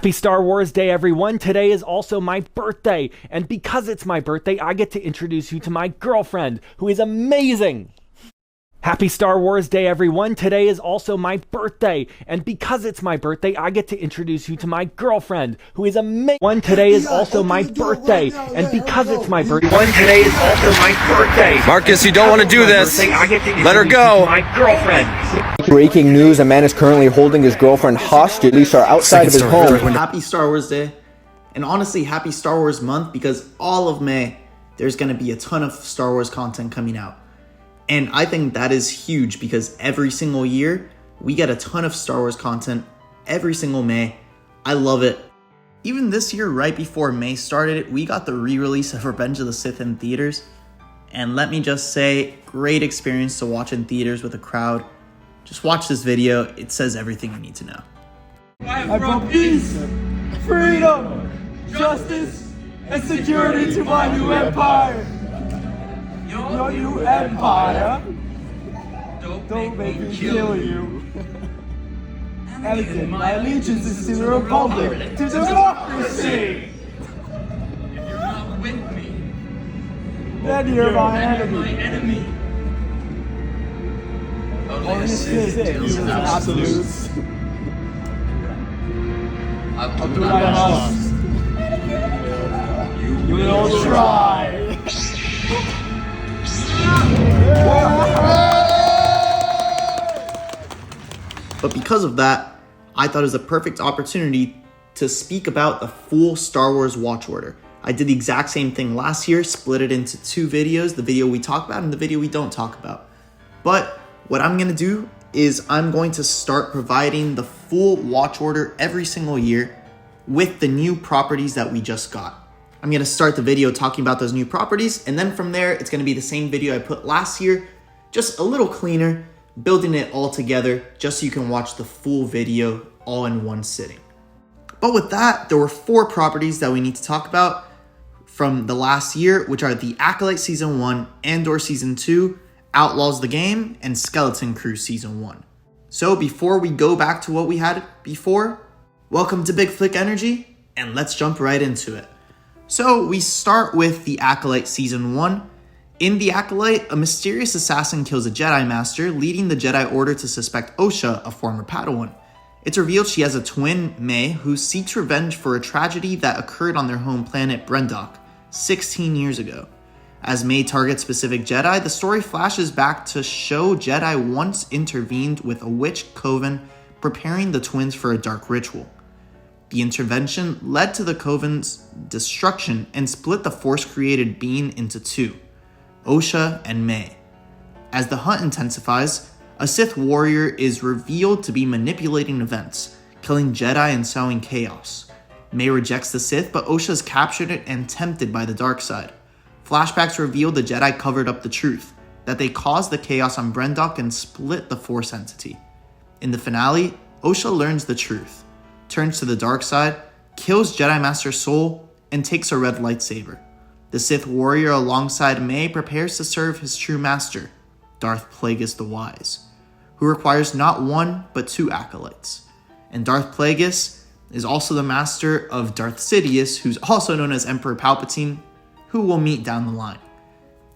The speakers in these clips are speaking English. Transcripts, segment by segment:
Happy Star Wars Day, everyone. Today is also my birthday, and because it's my birthday, I get to introduce you to my girlfriend, who is amazing. Happy Star Wars Day, everyone. Today is also my birthday, and because it's my birthday, I get to introduce you to my girlfriend, who is amazing. Today is also my birthday, and because it's my birthday, today is also my birthday. Marcus, you don't want to do this. Let her go. My girlfriend. Breaking news, a man is currently holding his girlfriend hostage. Police are outside of his home. Happy Star Wars Day, and honestly, happy Star Wars month, because all of May, there's going to be a ton of Star Wars content coming out. And I think that is huge because every single year, we get a ton of Star Wars content every single May. I love it. Even this year, right before May started, we got the re-release of Revenge of the Sith in theaters. And let me just say, great experience to watch in theaters with a crowd. Just watch this video. It says everything you need to know. I brought peace, freedom, justice, and security to my new empire. Your new empire. Don't make me kill you. Anakin, my allegiance is to the Republic, to democracy. If you're not with me, Then you're my my enemy. enemy. Only Sith deals in absolutes. I'll Do my best. You will try. But because of that, I thought it was a perfect opportunity to speak about the full Star Wars watch order. I did the exact same thing last year, split it into two videos, the video we talk about and the video we don't talk about. But what I'm going to do is I'm going to start providing the full watch order every single year with the new properties that we just got. I'm going to start the video talking about those new properties, and then from there, it's going to be the same video I put last year, just a little cleaner, building it all together just so you can watch the full video all in one sitting. But with that, there were 4 properties that we need to talk about from the last year, which are the Acolyte Season 1, Andor Season 2, Outlaws the Game, and Skeleton Crew Season 1. So before we go back to what we had before, welcome to Big Flick Energy, and let's jump right into it. So we start with the Acolyte Season 1. In the Acolyte, a mysterious assassin kills a Jedi Master, leading the Jedi Order to suspect Osha, a former Padawan. It's revealed she has a twin, May, who seeks revenge for a tragedy that occurred on their home planet, Brendok, 16 years ago. As May targets specific Jedi, the story flashes back to show Jedi once intervened with a witch coven, preparing the twins for a dark ritual. The intervention led to the coven's destruction and split the Force-created being into 2, Osha and May. As the hunt intensifies, a Sith warrior is revealed to be manipulating events, killing Jedi and sowing chaos. May rejects the Sith, but Osha is captured and tempted by the dark side. Flashbacks reveal the Jedi covered up the truth, that they caused the chaos on Brendok and split the Force entity. In the finale, Osha learns the truth, turns to the dark side, kills Jedi Master Soul, and takes a red lightsaber. The Sith warrior alongside May prepares to serve his true master, Darth Plagueis the Wise, who requires not 1 but 2 acolytes. And Darth Plagueis is also the master of Darth Sidious, who's also known as Emperor Palpatine, who we'll meet down the line.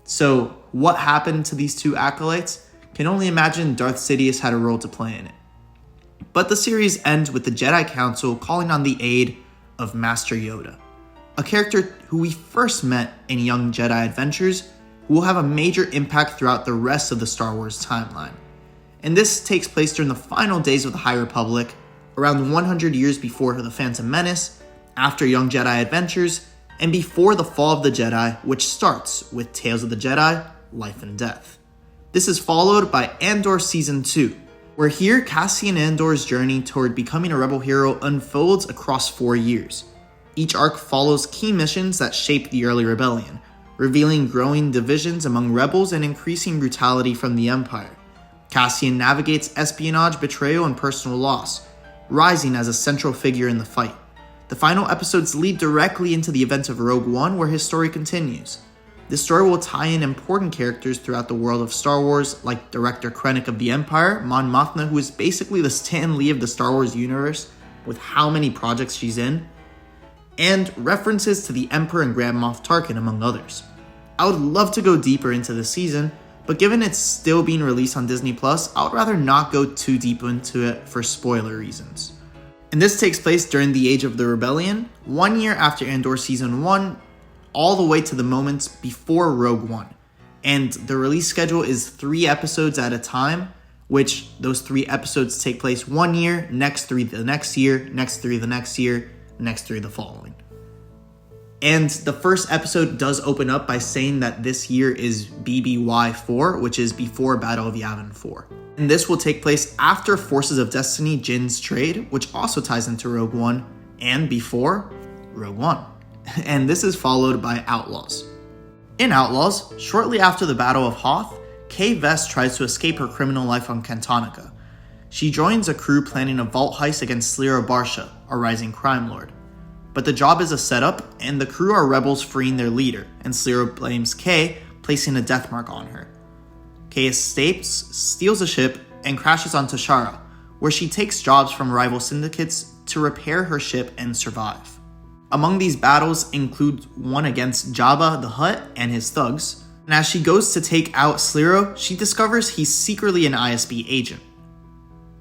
So what happened to these 2 acolytes? Can only imagine Darth Sidious had a role to play in it. But the series ends with the Jedi Council calling on the aid of Master Yoda, a character who we first met in Young Jedi Adventures, who will have a major impact throughout the rest of the Star Wars timeline. And this takes place during the final days of the High Republic, around 100 years before the Phantom Menace, after Young Jedi Adventures, and before the Fall of the Jedi, which starts with Tales of the Jedi, Life and Death. This is followed by Andor Season 2, where here Cassian Andor's journey toward becoming a rebel hero unfolds across 4 years. Each arc follows key missions that shape the early rebellion, revealing growing divisions among rebels and increasing brutality from the Empire. Cassian navigates espionage, betrayal, and personal loss, rising as a central figure in the fight. The final episodes lead directly into the events of Rogue One, where his story continues. This story will tie in important characters throughout the world of Star Wars, like Director Krennic of the Empire, Mon Mothma, who is basically the Stan Lee of the Star Wars universe, with how many projects she's in, and references to the Emperor and Grand Moff Tarkin, among others. I would love to go deeper into this season, but given it's still being released on Disney+, I would rather not go too deep into it for spoiler reasons. And this takes place during the Age of the Rebellion, 1 year after Andor Season 1, all the way to the moments before Rogue One. And the release schedule is 3 episodes at a time, which those 3 episodes take place 1 year, next 3 the next year, next 3 the next year, next 3 the following. And the first episode does open up by saying that this year is BBY 4, which is before Battle of Yavin 4. And this will take place after Forces of Destiny Jin's Trade, which also ties into Rogue One, and before Rogue One. And this is followed by Outlaws. In Outlaws, shortly after the Battle of Hoth, Kay Vess tries to escape her criminal life on Cantonica. She joins a crew planning a vault heist against Sliro Barsha, a rising crime lord. But the job is a setup, and the crew are rebels freeing their leader, and Sliro blames Kay, placing a death mark on her. Kay escapes, steals a ship, and crashes on Tashara, where she takes jobs from rival syndicates to repair her ship and survive. Among these battles include one against Jabba the Hutt and his thugs, and as she goes to take out Sliro, she discovers he's secretly an ISB agent,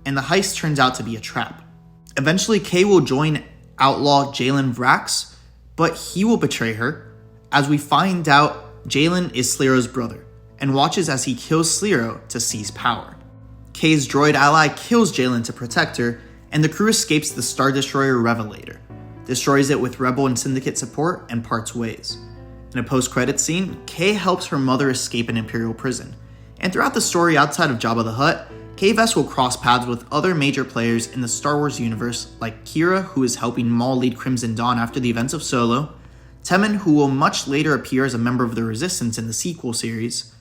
and the heist turns out to be a trap. Eventually, Kay will join outlaw Jalen Vrax, but he will betray her, as we find out Jalen is Sliro's brother, and watches as he kills Sliro to seize power. Kay's droid ally kills Jalen to protect her, and the crew escapes the Star Destroyer Revelator, destroys it with Rebel and Syndicate support, and parts ways. In a post-credits scene, Kay helps her mother escape an Imperial prison, and throughout the story outside of Jabba the Hutt, Kay Vess will cross paths with other major players in the Star Wars universe like Kira, who is helping Maul lead Crimson Dawn after the events of Solo, Temmin, who will much later appear as a member of the Resistance in the sequel series,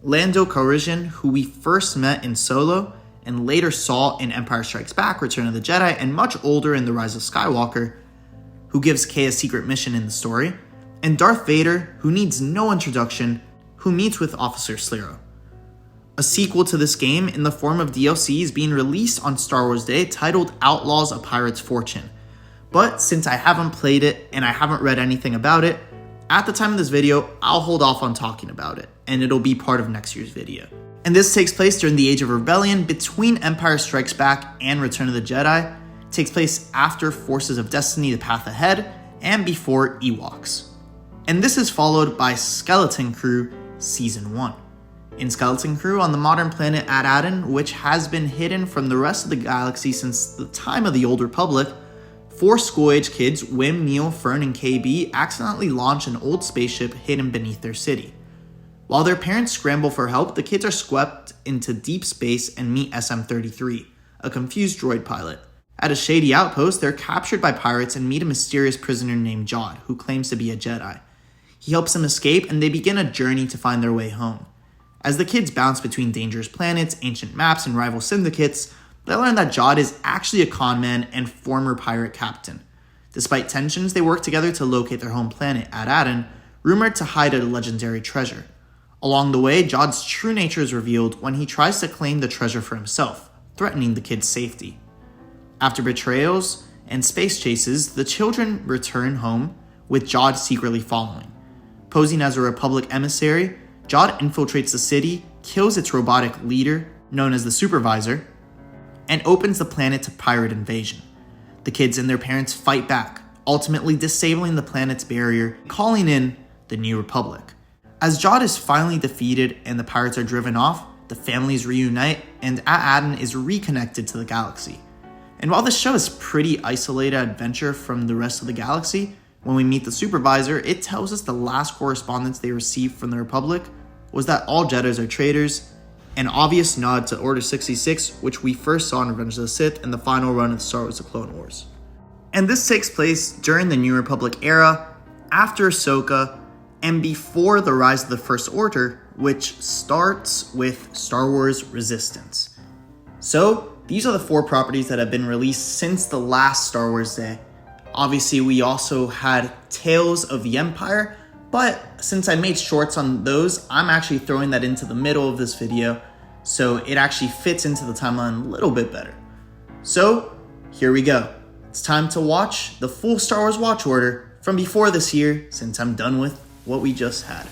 Lando Calrissian, who we first met in Solo and later saw in Empire Strikes Back, Return of the Jedi, and much older in The Rise of Skywalker, who gives Kay a secret mission in the story, and Darth Vader, who needs no introduction, who meets with Officer Sliro. A sequel to this game in the form of DLC is being released on Star Wars Day titled Outlaws: A Pirate's Fortune. But since I haven't played it and I haven't read anything about it, at the time of this video, I'll hold off on talking about it, and it'll be part of next year's video. And this takes place during the Age of Rebellion between Empire Strikes Back and Return of the Jedi. It takes place after Forces of Destiny: The Path Ahead and before Ewoks. And this is followed by Skeleton Crew Season 1. In Skeleton Crew on the modern planet Ad-Aden, which has been hidden from the rest of the galaxy since the time of the Old Republic, 4 school-age kids, Wim, Neil, Fern, and KB, accidentally launch an old spaceship hidden beneath their city. While their parents scramble for help, the kids are swept into deep space and meet SM-33, a confused droid pilot. At a shady outpost, they're captured by pirates and meet a mysterious prisoner named Jod, who claims to be a Jedi. He helps them escape, and they begin a journey to find their way home. As the kids bounce between dangerous planets, ancient maps, and rival syndicates, they learn that Jod is actually a con man and former pirate captain. Despite tensions, they work together to locate their home planet, Ad-Aden, rumored to hide a legendary treasure. Along the way, Jod's true nature is revealed when he tries to claim the treasure for himself, threatening the kids' safety. After betrayals and space chases, the children return home, with Jod secretly following. Posing as a Republic emissary, Jod infiltrates the city, kills its robotic leader, known as the Supervisor, and opens the planet to pirate invasion. The kids and their parents fight back, ultimately disabling the planet's barrier, calling in the New Republic. As Jod is finally defeated and the pirates are driven off, the families reunite, and Ad-Aden is reconnected to the galaxy. And while this show is pretty isolated adventure from the rest of the galaxy, when we meet the Supervisor, it tells us the last correspondence they received from the Republic was that all Jedis are traitors, an obvious nod to Order 66, which we first saw in Revenge of the Sith and the final run of Star Wars: The Clone Wars. And this takes place during the New Republic era, after Ahsoka, and before the rise of the First Order, which starts with Star Wars Resistance. So, these are the 4 properties that have been released since the last Star Wars Day. Obviously, we also had Tales of the Empire, but since I made shorts on those, I'm actually throwing that into the middle of this video, so it actually fits into the timeline a little bit better. So, here we go. It's time to watch the full Star Wars watch order from before this year, since I'm done with what we just had.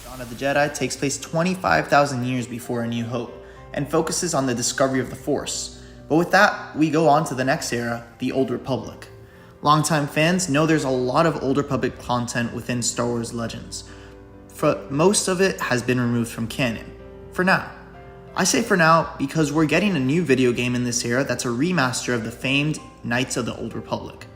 Dawn of the Jedi takes place 25,000 years before A New Hope, and focuses on the discovery of the Force. But with that, we go on to the next era, the Old Republic. Longtime fans know there's a lot of Old Republic content within Star Wars Legends. Most of it has been removed from canon. For now. I say for now because we're getting a new video game in this era that's a remaster of the famed Knights of the Old Republic.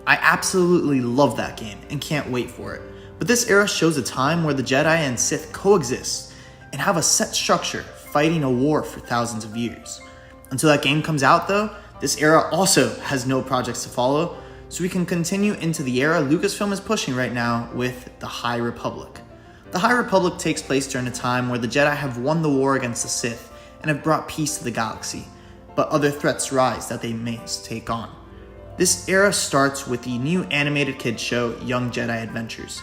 I absolutely love that game and can't wait for it. But this era shows a time where the Jedi and Sith coexist and have a set structure, fighting a war for thousands of years. Until that game comes out though, this era also has no projects to follow, so we can continue into the era Lucasfilm is pushing right now with the High Republic. The High Republic takes place during a time where the Jedi have won the war against the Sith and have brought peace to the galaxy, but other threats rise that they may take on. This era starts with the new animated kids show Young Jedi Adventures.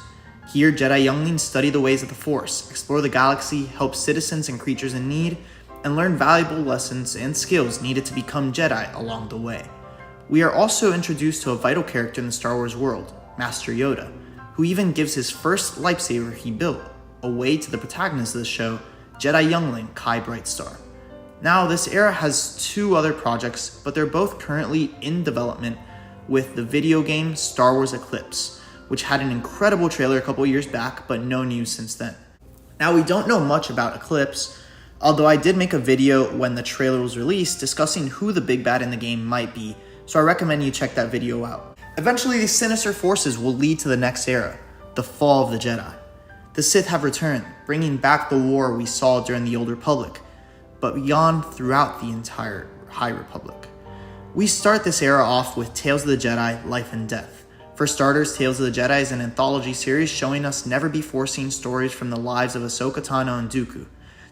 Here, Jedi younglings study the ways of the Force, explore the galaxy, help citizens and creatures in need, and learn valuable lessons and skills needed to become Jedi along the way. We are also introduced to a vital character in the Star Wars world, Master Yoda, who even gives his first lightsaber he built away to the protagonist of the show, Jedi youngling Kai Brightstar. Now, this era has two other projects, but they're both currently in development, with the video game Star Wars Eclipse, which had an incredible trailer a couple years back, but no news since then. Now, we don't know much about Eclipse, although I did make a video when the trailer was released discussing who the big bad in the game might be, so I recommend you check that video out. Eventually, these sinister forces will lead to the next era, the fall of the Jedi. The Sith have returned, bringing back the war we saw during the Old Republic, but beyond throughout the entire High Republic. We start this era off with Tales of the Jedi, Life and Death. For starters, Tales of the Jedi is an anthology series showing us never-before-seen stories from the lives of Ahsoka Tano and Dooku,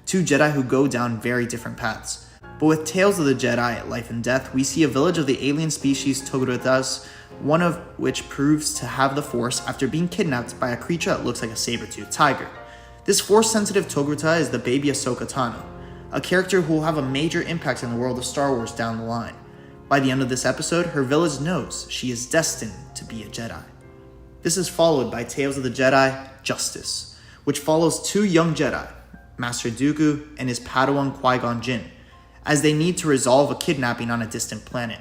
two Jedi who go down very different paths. But with Tales of the Jedi, Life and Death, we see a village of the alien species Togrutas, one of which proves to have the Force after being kidnapped by a creature that looks like a saber-toothed tiger. This Force-sensitive Togruta is the baby Ahsoka Tano, a character who will have a major impact in the world of Star Wars down the line. By the end of this episode, her village knows she is destined to be a Jedi. This is followed by Tales of the Jedi, Justice, which follows two young Jedi, Master Dooku and his Padawan Qui-Gon Jinn, as they need to resolve a kidnapping on a distant planet.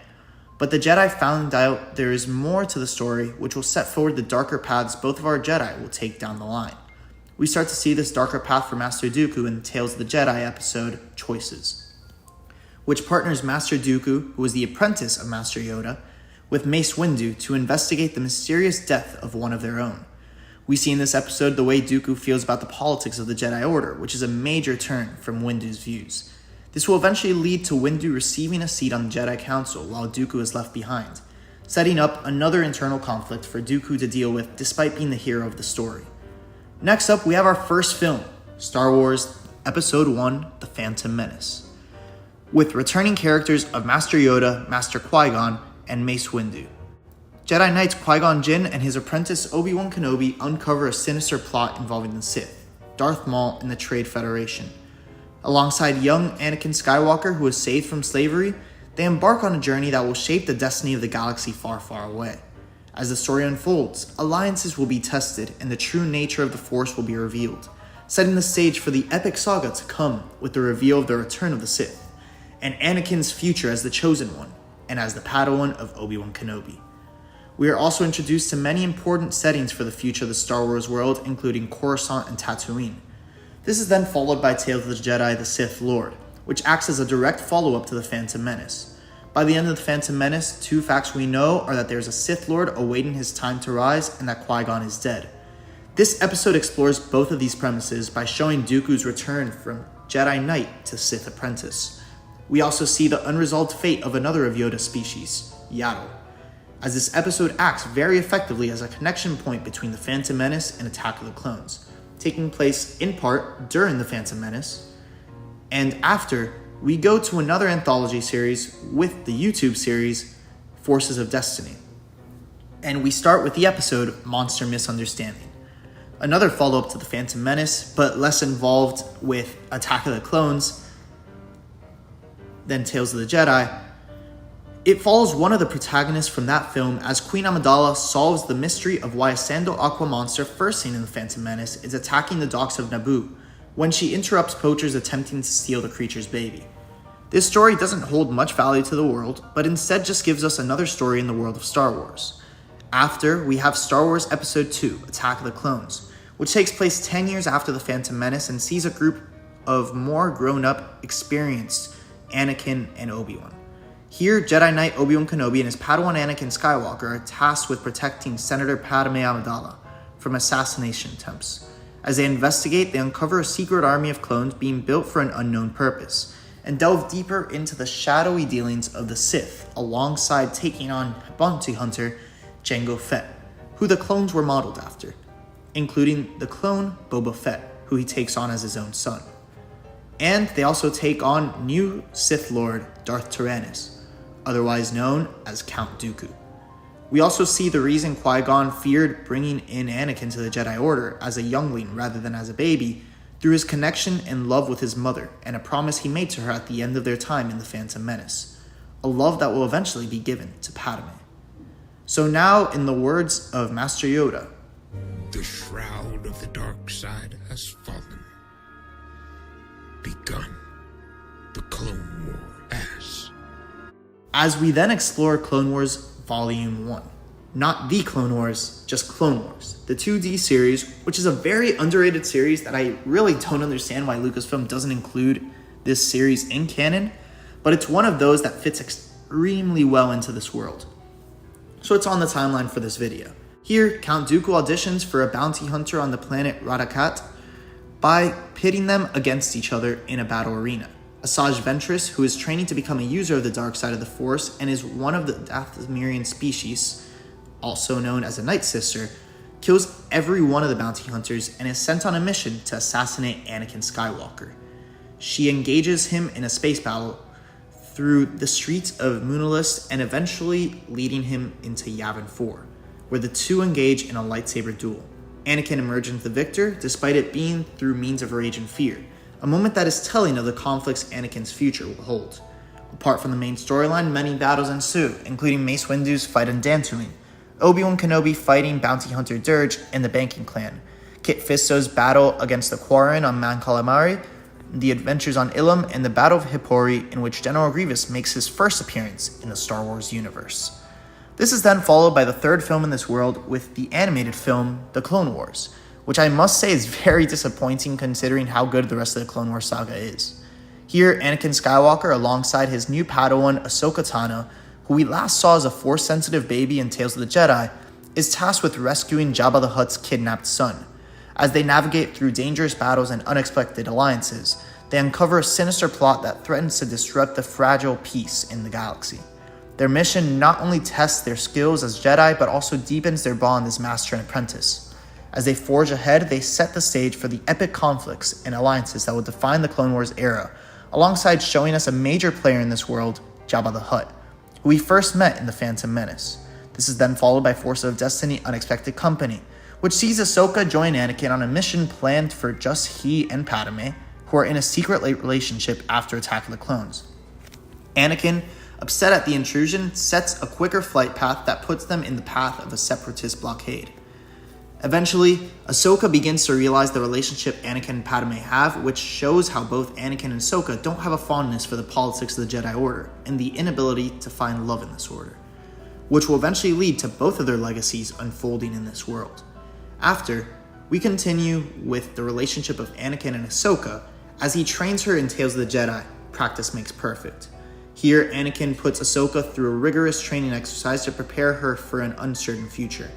But the Jedi found out there is more to the story, which will set forward the darker paths both of our Jedi will take down the line. We start to see this darker path for Master Dooku in the Tales of the Jedi episode, Choices, which partners Master Dooku, who is the apprentice of Master Yoda, with Mace Windu to investigate the mysterious death of one of their own. We see in this episode the way Dooku feels about the politics of the Jedi Order, which is a major turn from Windu's views. This will eventually lead to Windu receiving a seat on the Jedi Council while Dooku is left behind, setting up another internal conflict for Dooku to deal with despite being the hero of the story. Next up, we have our first film, Star Wars Episode 1, The Phantom Menace, with returning characters of Master Yoda, Master Qui-Gon, and Mace Windu. Jedi Knights Qui-Gon Jinn and his apprentice Obi-Wan Kenobi uncover a sinister plot involving the Sith, Darth Maul, and the Trade Federation. Alongside young Anakin Skywalker, who is saved from slavery, they embark on a journey that will shape the destiny of the galaxy far, far away. As the story unfolds, alliances will be tested and the true nature of the Force will be revealed, setting the stage for the epic saga to come with the reveal of the return of the Sith, and Anakin's future as the Chosen One, and as the Padawan of Obi-Wan Kenobi. We are also introduced to many important settings for the future of the Star Wars world, including Coruscant and Tatooine. This is then followed by Tales of the Jedi, the Sith Lord, which acts as a direct follow-up to the Phantom Menace. By the end of the Phantom Menace, two facts we know are that there's a Sith Lord awaiting his time to rise, and that Qui-Gon is dead. This episode explores both of these premises by showing Dooku's return from Jedi Knight to Sith Apprentice. We also see the unresolved fate of another of Yoda's species, Yaddle, as this episode acts very effectively as a connection point between the Phantom Menace and Attack of the Clones, taking place in part during the Phantom Menace, and after, we go to another anthology series with the YouTube series, Forces of Destiny. And we start with the episode, Monster Misunderstanding, another follow-up to the Phantom Menace, but less involved with Attack of the Clones than Tales of the Jedi. It follows one of the protagonists from that film as Queen Amidala solves the mystery of why a Sando Aqua monster first seen in The Phantom Menace is attacking the docks of Naboo when she interrupts poachers attempting to steal the creature's baby. This story doesn't hold much value to the world, but instead just gives us another story in the world of Star Wars. After, we have Star Wars Episode 2, Attack of the Clones, which takes place 10 years after The Phantom Menace and sees a group of more grown-up, experienced Anakin and Obi-Wan. Here, Jedi Knight Obi-Wan Kenobi and his Padawan Anakin Skywalker are tasked with protecting Senator Padme Amidala from assassination attempts. As they investigate, they uncover a secret army of clones being built for an unknown purpose, and delve deeper into the shadowy dealings of the Sith, alongside taking on bounty hunter Jango Fett, who the clones were modeled after, including the clone Boba Fett, who he takes on as his own son. And they also take on new Sith Lord Darth Tyrannus, otherwise known as Count Dooku. We also see the reason Qui-Gon feared bringing in Anakin to the Jedi Order as a youngling rather than as a baby, through his connection and love with his mother, and a promise he made to her at the end of their time in The Phantom Menace, a love that will eventually be given to Padme. So now, in the words of Master Yoda, "The shroud of the dark side has fallen. Begun the Clone War as we then explore Clone Wars Volume 1. Not The Clone Wars, just Clone Wars, the 2D series, which is a very underrated series that I really don't understand why Lucasfilm doesn't include this series in canon, but it's one of those that fits extremely well into this world. So it's on the timeline for this video. Here, Count Dooku auditions for a bounty hunter on the planet Radakat by pitting them against each other in a battle arena. Asajj Ventress, who is training to become a user of the dark side of the Force and is one of the Dathomirian species, also known as a Night Sister, kills every one of the bounty hunters and is sent on a mission to assassinate Anakin Skywalker. She engages him in a space battle through the streets of Moonalist and eventually leading him into Yavin 4, where the two engage in a lightsaber duel. Anakin emerges the victor, despite it being through means of rage and fear, a moment that is telling of the conflicts Anakin's future will hold. Apart from the main storyline, many battles ensue, including Mace Windu's fight on Dantooine, Obi-Wan Kenobi fighting bounty hunter Dirge and the Banking Clan, Kit Fisto's battle against the Quarren on Mon Calamari, the adventures on Ilum, and the Battle of Hippori, in which General Grievous makes his first appearance in the Star Wars universe. This is then followed by the third film in this world with the animated film The Clone Wars, which I must say is very disappointing considering how good the rest of the Clone Wars saga is. Here, Anakin Skywalker, alongside his new Padawan Ahsoka Tano, who we last saw as a Force-sensitive baby in Tales of the Jedi, is tasked with rescuing Jabba the Hutt's kidnapped son. As they navigate through dangerous battles and unexpected alliances, they uncover a sinister plot that threatens to disrupt the fragile peace in the galaxy. Their mission not only tests their skills as Jedi, but also deepens their bond as master and apprentice. As they forge ahead, they set the stage for the epic conflicts and alliances that will define the Clone Wars era, alongside showing us a major player in this world, Jabba the Hutt, who we first met in The Phantom Menace. This is then followed by Force of Destiny Unexpected Company, which sees Ahsoka join Anakin on a mission planned for just he and Padme, who are in a secret relationship after Attack of the Clones. Anakin, upset at the intrusion, sets a quicker flight path that puts them in the path of a separatist blockade. Eventually, Ahsoka begins to realize the relationship Anakin and Padme have, which shows how both Anakin and Ahsoka don't have a fondness for the politics of the Jedi Order and the inability to find love in this order, which will eventually lead to both of their legacies unfolding in this world. After, we continue with the relationship of Anakin and Ahsoka as he trains her in Tales of the Jedi, Practice Makes Perfect. Here, Anakin puts Ahsoka through a rigorous training exercise to prepare her for an uncertain future.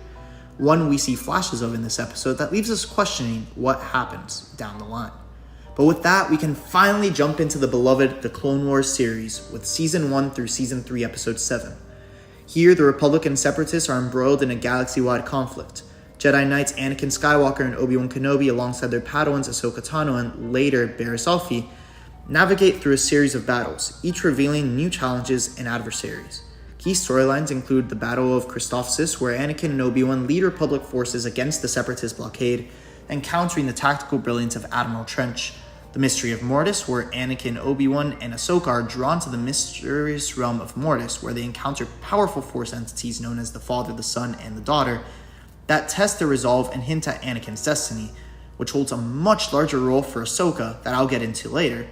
One we see flashes of in this episode that leaves us questioning what happens down the line. But with that, we can finally jump into the beloved The Clone Wars series with Season 1 through Season 3, Episode 7. Here, the Republic and Separatists are embroiled in a galaxy-wide conflict. Jedi Knights Anakin Skywalker and Obi-Wan Kenobi, alongside their Padawans Ahsoka Tano and later Barriss Offee, navigate through a series of battles, each revealing new challenges and adversaries. Key storylines include the Battle of Christophsis, where Anakin and Obi-Wan lead Republic forces against the Separatist blockade, and countering the tactical brilliance of Admiral Trench, The Mystery of Mortis, where Anakin, Obi-Wan, and Ahsoka are drawn to the mysterious realm of Mortis, where they encounter powerful Force entities known as the Father, the Son, and the Daughter that test their resolve and hint at Anakin's destiny, which holds a much larger role for Ahsoka that I'll get into later.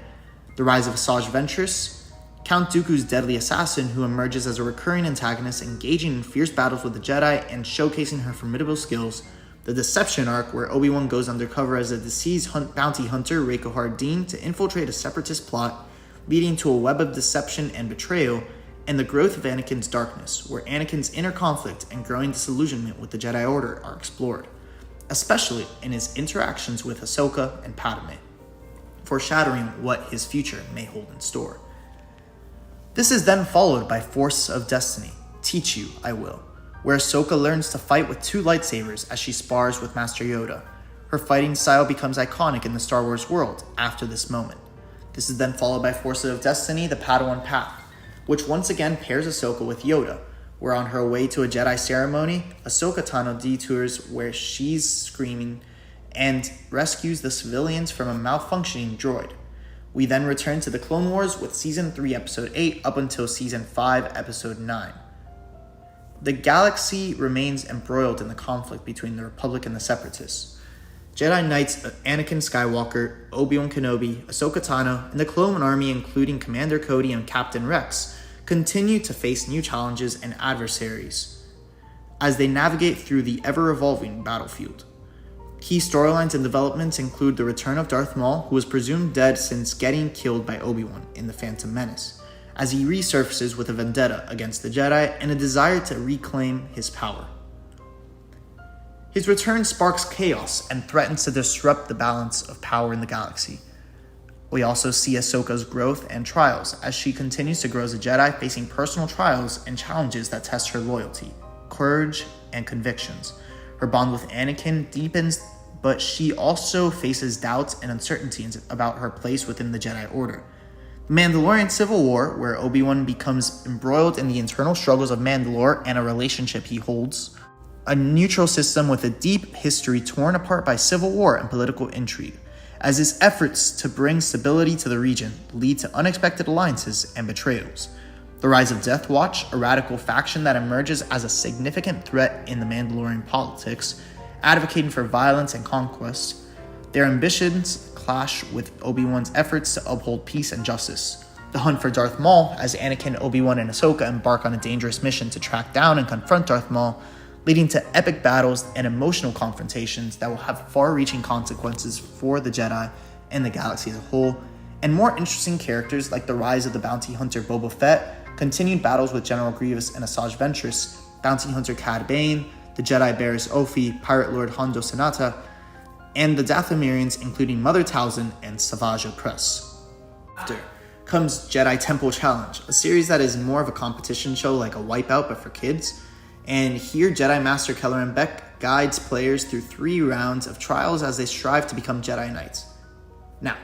The Rise of Asajj Ventress, Count Dooku's deadly assassin who emerges as a recurring antagonist, engaging in fierce battles with the Jedi and showcasing her formidable skills. The Deception arc, where Obi-Wan goes undercover as a deceased bounty hunter, Rako Hardeen, to infiltrate a separatist plot, leading to a web of deception and betrayal. And the growth of Anakin's darkness, where Anakin's inner conflict and growing disillusionment with the Jedi Order are explored, especially in his interactions with Ahsoka and Padme, foreshadowing what his future may hold in store. This is then followed by Force of Destiny, Teach You, I Will, where Ahsoka learns to fight with 2 lightsabers as she spars with Master Yoda. Her fighting style becomes iconic in the Star Wars world after this moment. This is then followed by Force of Destiny, The Padawan Path, which once again pairs Ahsoka with Yoda, where on her way to a Jedi ceremony, Ahsoka Tano detours where she's screaming and rescues the civilians from a malfunctioning droid. We then return to the Clone Wars with Season 3, Episode 8 up until Season 5, Episode 9. The galaxy remains embroiled in the conflict between the Republic and the Separatists. Jedi Knights Anakin Skywalker, Obi-Wan Kenobi, Ahsoka Tano, and the Clone Army, including Commander Cody and Captain Rex, continue to face new challenges and adversaries as they navigate through the ever-evolving battlefield. Key storylines and developments include the return of Darth Maul, who was presumed dead since getting killed by Obi-Wan in The Phantom Menace, as he resurfaces with a vendetta against the Jedi and a desire to reclaim his power. His return sparks chaos and threatens to disrupt the balance of power in the galaxy. We also see Ahsoka's growth and trials as she continues to grow as a Jedi, facing personal trials and challenges that test her loyalty, courage, and convictions. Her bond with Anakin deepens, but she also faces doubts and uncertainties about her place within the Jedi Order. The Mandalorian Civil War, where Obi-Wan becomes embroiled in the internal struggles of Mandalore and a relationship he holds. A neutral system with a deep history torn apart by civil war and political intrigue, as his efforts to bring stability to the region lead to unexpected alliances and betrayals. The rise of Death Watch, a radical faction that emerges as a significant threat in the Mandalorian politics, advocating for violence and conquest. Their ambitions clash with Obi-Wan's efforts to uphold peace and justice. The hunt for Darth Maul, as Anakin, Obi-Wan, and Ahsoka embark on a dangerous mission to track down and confront Darth Maul, leading to epic battles and emotional confrontations that will have far-reaching consequences for the Jedi and the galaxy as a whole, and more interesting characters like the rise of the bounty hunter Boba Fett, continued battles with General Grievous and Asajj Ventress, bounty hunter Cad Bane, the Jedi Barriss Offee, Pirate Lord Hondo Sonata, and the Dathomirians, including Mother Talzin and Savage Opress. After comes Jedi Temple Challenge, a series that is more of a competition show like a Wipeout but for kids. And here, Jedi Master Kelleran Beck guides players through 3 rounds of trials as they strive to become Jedi Knights. Now,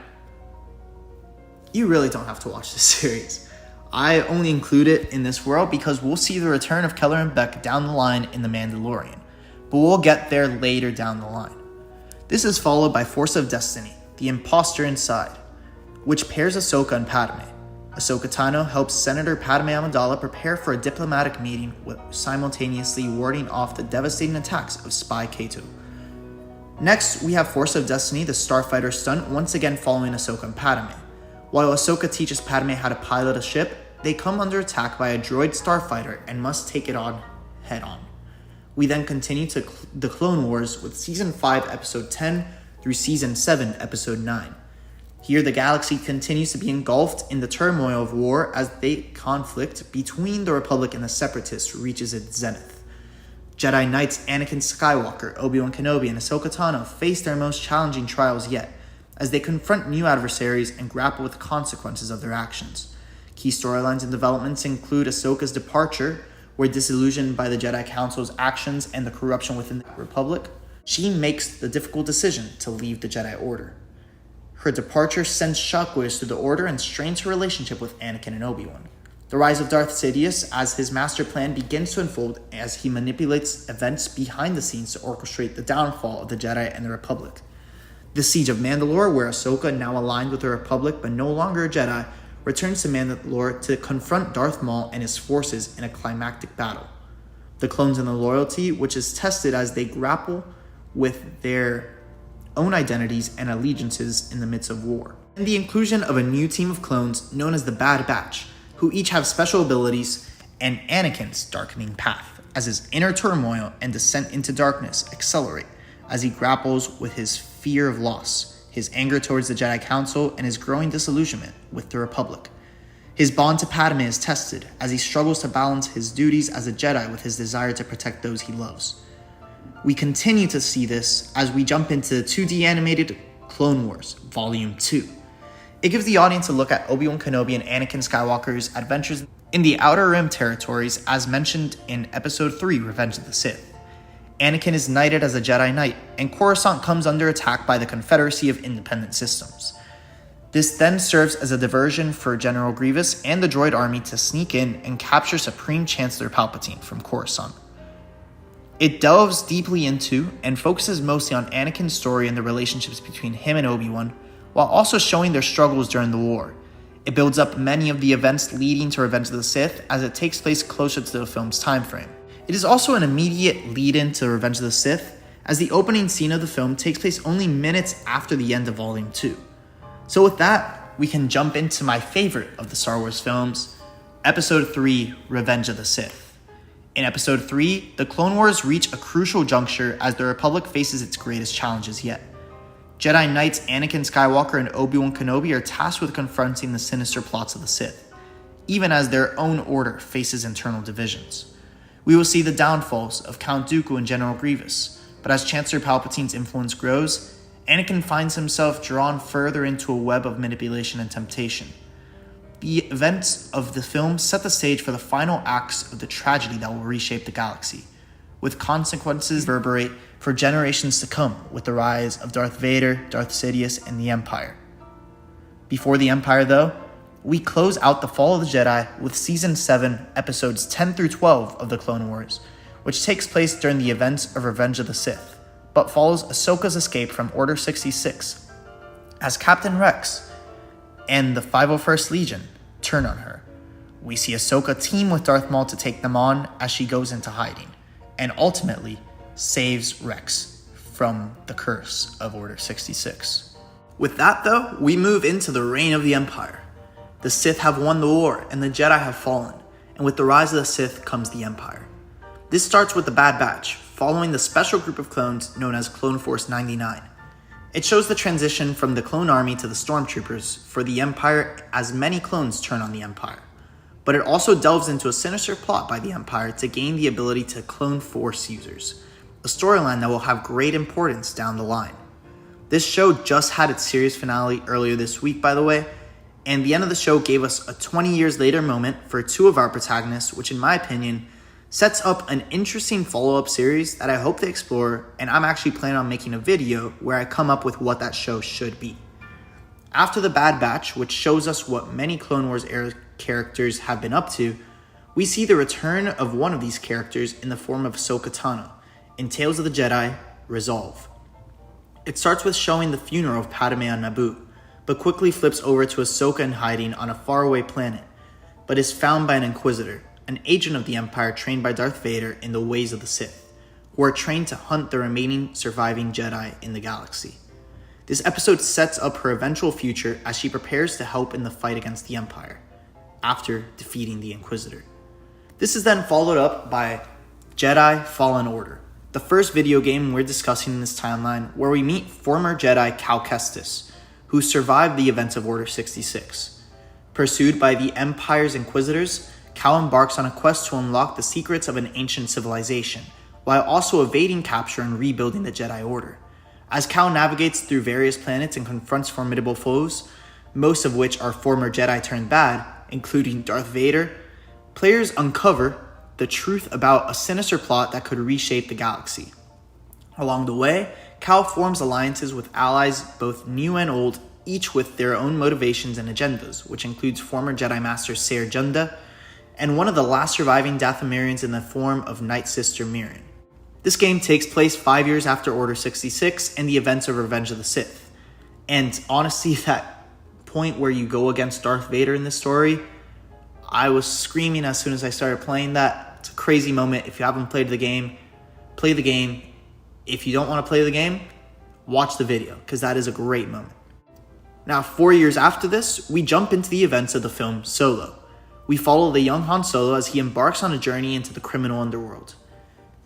you really don't have to watch this series. I only include it in this world because we'll see the return of Kelleran Beck down the line in The Mandalorian, but we'll get there later down the line. This is followed by Force of Destiny, The Imposter Inside, which pairs Ahsoka and Padme. Ahsoka Tano helps Senator Padme Amidala prepare for a diplomatic meeting while simultaneously warding off the devastating attacks of Spy Kato. Next, we have Force of Destiny, the Starfighter stunt, once again following Ahsoka and Padme. While Ahsoka teaches Padme how to pilot a ship, they come under attack by a droid starfighter and must take it on head-on. We then continue to the Clone Wars with Season 5, Episode 10 through Season 7, Episode 9. Here, the galaxy continues to be engulfed in the turmoil of war as the conflict between the Republic and the Separatists reaches its zenith. Jedi Knights Anakin Skywalker, Obi-Wan Kenobi, and Ahsoka Tano face their most challenging trials yet, as they confront new adversaries and grapple with the consequences of their actions. Key storylines and developments include Ahsoka's departure, where disillusioned by the Jedi Council's actions and the corruption within the Republic, she makes the difficult decision to leave the Jedi Order. Her departure sends shockwaves through the Order and strains her relationship with Anakin and Obi-Wan. The rise of Darth Sidious as his master plan begins to unfold as he manipulates events behind the scenes to orchestrate the downfall of the Jedi and the Republic. The Siege of Mandalore, where Ahsoka, now aligned with the Republic but no longer a Jedi, returns to Mandalore to confront Darth Maul and his forces in a climactic battle. The Clones and the Loyalty, which is tested as they grapple with their own identities and allegiances in the midst of war. And the inclusion of a new team of clones known as the Bad Batch, who each have special abilities, and Anakin's darkening path, as his inner turmoil and descent into darkness accelerate as he grapples with his fear of loss, his anger towards the Jedi Council, and his growing disillusionment with the Republic. His bond to Padme is tested as he struggles to balance his duties as a Jedi with his desire to protect those he loves. We continue to see this as we jump into the 2D animated Clone Wars Volume 2. It gives the audience a look at Obi-Wan Kenobi and Anakin Skywalker's adventures in the Outer Rim territories as mentioned in Episode 3, Revenge of the Sith. Anakin is knighted as a Jedi Knight, and Coruscant comes under attack by the Confederacy of Independent Systems. This then serves as a diversion for General Grievous and the droid army to sneak in and capture Supreme Chancellor Palpatine from Coruscant. It delves deeply into and focuses mostly on Anakin's story and the relationships between him and Obi-Wan, while also showing their struggles during the war. It builds up many of the events leading to Revenge of the Sith as it takes place closer to the film's time frame. It is also an immediate lead-in to Revenge of the Sith, as the opening scene of the film takes place only minutes after the end of Volume 2. So with that, we can jump into my favorite of the Star Wars films, Episode 3, Revenge of the Sith. In Episode 3, the Clone Wars reach a crucial juncture as the Republic faces its greatest challenges yet. Jedi Knights Anakin Skywalker and Obi-Wan Kenobi are tasked with confronting the sinister plots of the Sith, even as their own order faces internal divisions. We will see the downfalls of Count Dooku and General Grievous, but as Chancellor Palpatine's influence grows, Anakin finds himself drawn further into a web of manipulation and temptation. The events of the film set the stage for the final acts of the tragedy that will reshape the galaxy, with consequences reverberate for generations to come with the rise of Darth Vader, Darth Sidious, and the Empire. Before the Empire, though, we close out the Fall of the Jedi with Season 7, Episodes 10 through 12 of the Clone Wars, which takes place during the events of Revenge of the Sith, but follows Ahsoka's escape from Order 66, as Captain Rex and the 501st Legion turn on her. We see Ahsoka team with Darth Maul to take them on as she goes into hiding, and ultimately saves Rex from the curse of Order 66. With that though, we move into the reign of the Empire. The Sith have won the war, and the Jedi have fallen, and with the rise of the Sith comes the Empire. This starts with the Bad Batch, following the special group of clones known as Clone Force 99. It shows the transition from the clone army to the stormtroopers for the Empire as many clones turn on the Empire. But it also delves into a sinister plot by the Empire to gain the ability to clone Force users, a storyline that will have great importance down the line. This show just had its series finale earlier this week, by the way, and the end of the show gave us a 20 years later moment for two of our protagonists, which in my opinion sets up an interesting follow-up series that I hope to explore, and I'm actually planning on making a video where I come up with what that show should be. After the Bad Batch, which shows us what many Clone Wars era characters have been up to, we see the return of one of these characters in the form of Ahsoka Tano in Tales of the Jedi, Resolve. It starts with showing the funeral of Padme on Naboo, but quickly flips over to Ahsoka in hiding on a faraway planet, but is found by an Inquisitor, an agent of the Empire trained by Darth Vader in the ways of the Sith, who are trained to hunt the remaining surviving Jedi in the galaxy. This episode sets up her eventual future as she prepares to help in the fight against the Empire, after defeating the Inquisitor. This is then followed up by Jedi Fallen Order, the first video game we're discussing in this timeline, where we meet former Jedi Cal Kestis, who survived the events of Order 66. Pursued by the Empire's Inquisitors, Cal embarks on a quest to unlock the secrets of an ancient civilization, while also evading capture and rebuilding the Jedi Order. As Cal navigates through various planets and confronts formidable foes, most of which are former Jedi turned bad, including Darth Vader, players uncover the truth about a sinister plot that could reshape the galaxy. Along the way, Cal forms alliances with allies both new and old, each with their own motivations and agendas, which includes former Jedi Master Ser Junda, and one of the last surviving Dathomirians in the form of Night Sister Mirren. This game takes place 5 years after Order 66 and the events of Revenge of the Sith. And honestly, that point where you go against Darth Vader in this story, I was screaming as soon as I started playing that. It's a crazy moment. If you haven't played the game, play the game. If you don't want to play the game, watch the video, because that is a great moment. Now, 4 years after this, we jump into the events of the film Solo. We follow the young Han Solo as he embarks on a journey into the criminal underworld.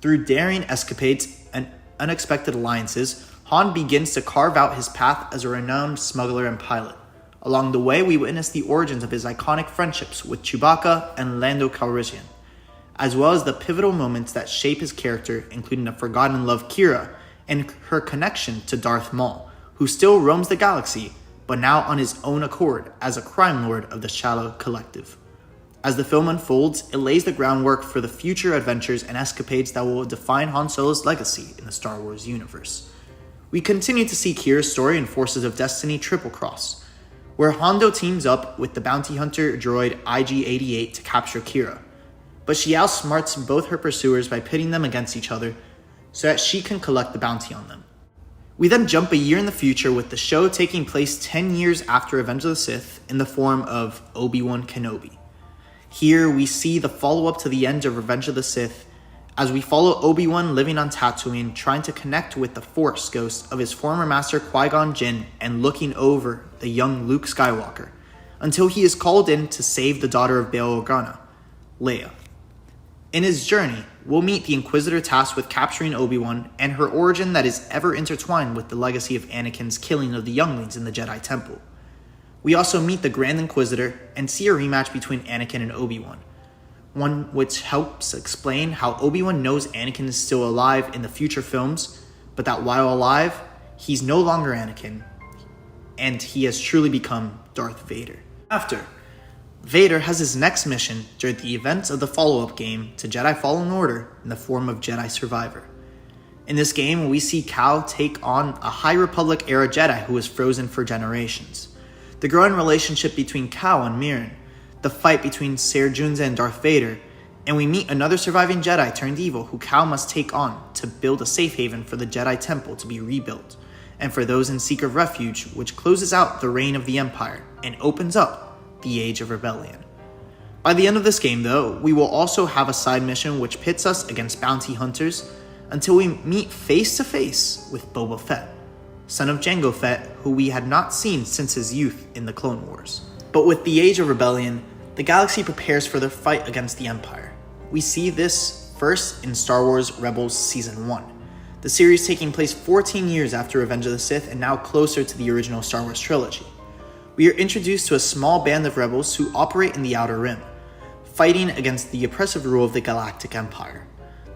Through daring escapades and unexpected alliances, Han begins to carve out his path as a renowned smuggler and pilot. Along the way, we witness the origins of his iconic friendships with Chewbacca and Lando Calrissian, as well as the pivotal moments that shape his character, including the forgotten love Kira and her connection to Darth Maul, who still roams the galaxy, but now on his own accord as a crime lord of the Shadow Collective. As the film unfolds, it lays the groundwork for the future adventures and escapades that will define Han Solo's legacy in the Star Wars universe. We continue to see Kira's story in Forces of Destiny Triple Cross, where Hondo teams up with the bounty hunter droid IG-88 to capture Kira, but she outsmarts both her pursuers by pitting them against each other so that she can collect the bounty on them. We then jump a year in the future with the show taking place 10 years after Revenge of the Sith in the form of Obi-Wan Kenobi. Here we see the follow-up to the end of Revenge of the Sith as we follow Obi-Wan living on Tatooine, trying to connect with the Force ghost of his former master Qui-Gon Jinn and looking over the young Luke Skywalker, until he is called in to save the daughter of Bail Organa, Leia. In his journey, we'll meet the Inquisitor tasked with capturing Obi-Wan and her origin that is ever intertwined with the legacy of Anakin's killing of the younglings in the Jedi Temple. We also meet the Grand Inquisitor and see a rematch between Anakin and Obi-Wan, one which helps explain how Obi-Wan knows Anakin is still alive in the future films, but that while alive, he's no longer Anakin, and he has truly become Darth Vader. After, Vader has his next mission during the events of the follow-up game to Jedi Fallen Order in the form of Jedi Survivor. In this game, we see Cal take on a High Republic-era Jedi who was frozen for generations. The growing relationship between Cal and Mirren, the fight between Ser Junza and Darth Vader, and we meet another surviving Jedi turned evil who Cal must take on to build a safe haven for the Jedi Temple to be rebuilt, and for those in Seek of Refuge, which closes out the reign of the Empire and opens up the Age of Rebellion. By the end of this game, though, we will also have a side mission which pits us against bounty hunters until we meet face to face with Boba Fett, son of Jango Fett, who we had not seen since his youth in the Clone Wars. But with the Age of Rebellion, the galaxy prepares for the fight against the Empire. We see this first in Star Wars Rebels Season 1, the series taking place 14 years after Revenge of the Sith and now closer to the original Star Wars trilogy. We are introduced to a small band of rebels who operate in the Outer Rim, fighting against the oppressive rule of the Galactic Empire.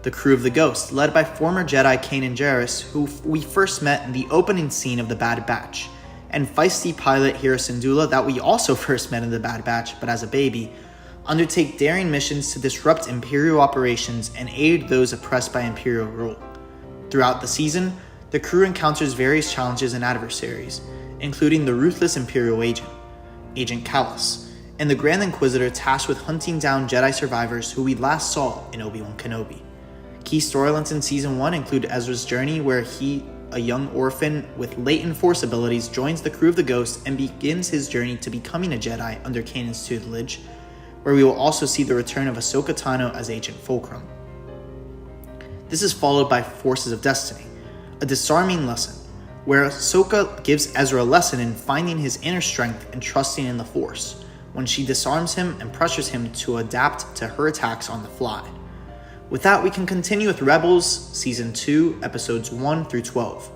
The crew of the Ghost, led by former Jedi Kanan Jarrus, who we first met in the opening scene of The Bad Batch, and feisty pilot Hera Syndulla, that we also first met in The Bad Batch, but as a baby, undertake daring missions to disrupt Imperial operations and aid those oppressed by Imperial rule. Throughout the season, the crew encounters various challenges and adversaries, including the ruthless Imperial agent, Agent Kallus, and the Grand Inquisitor tasked with hunting down Jedi survivors who we last saw in Obi-Wan Kenobi. Key storylines in Season 1 include Ezra's journey, where he, a young orphan with latent Force abilities, joins the crew of the Ghost and begins his journey to becoming a Jedi under Kanan's tutelage, where we will also see the return of Ahsoka Tano as Agent Fulcrum. This is followed by Forces of Destiny, a disarming lesson, where Ahsoka gives Ezra a lesson in finding his inner strength and trusting in the Force, when she disarms him and pressures him to adapt to her attacks on the fly. With that, we can continue with Rebels Season 2, Episodes 1 through 12.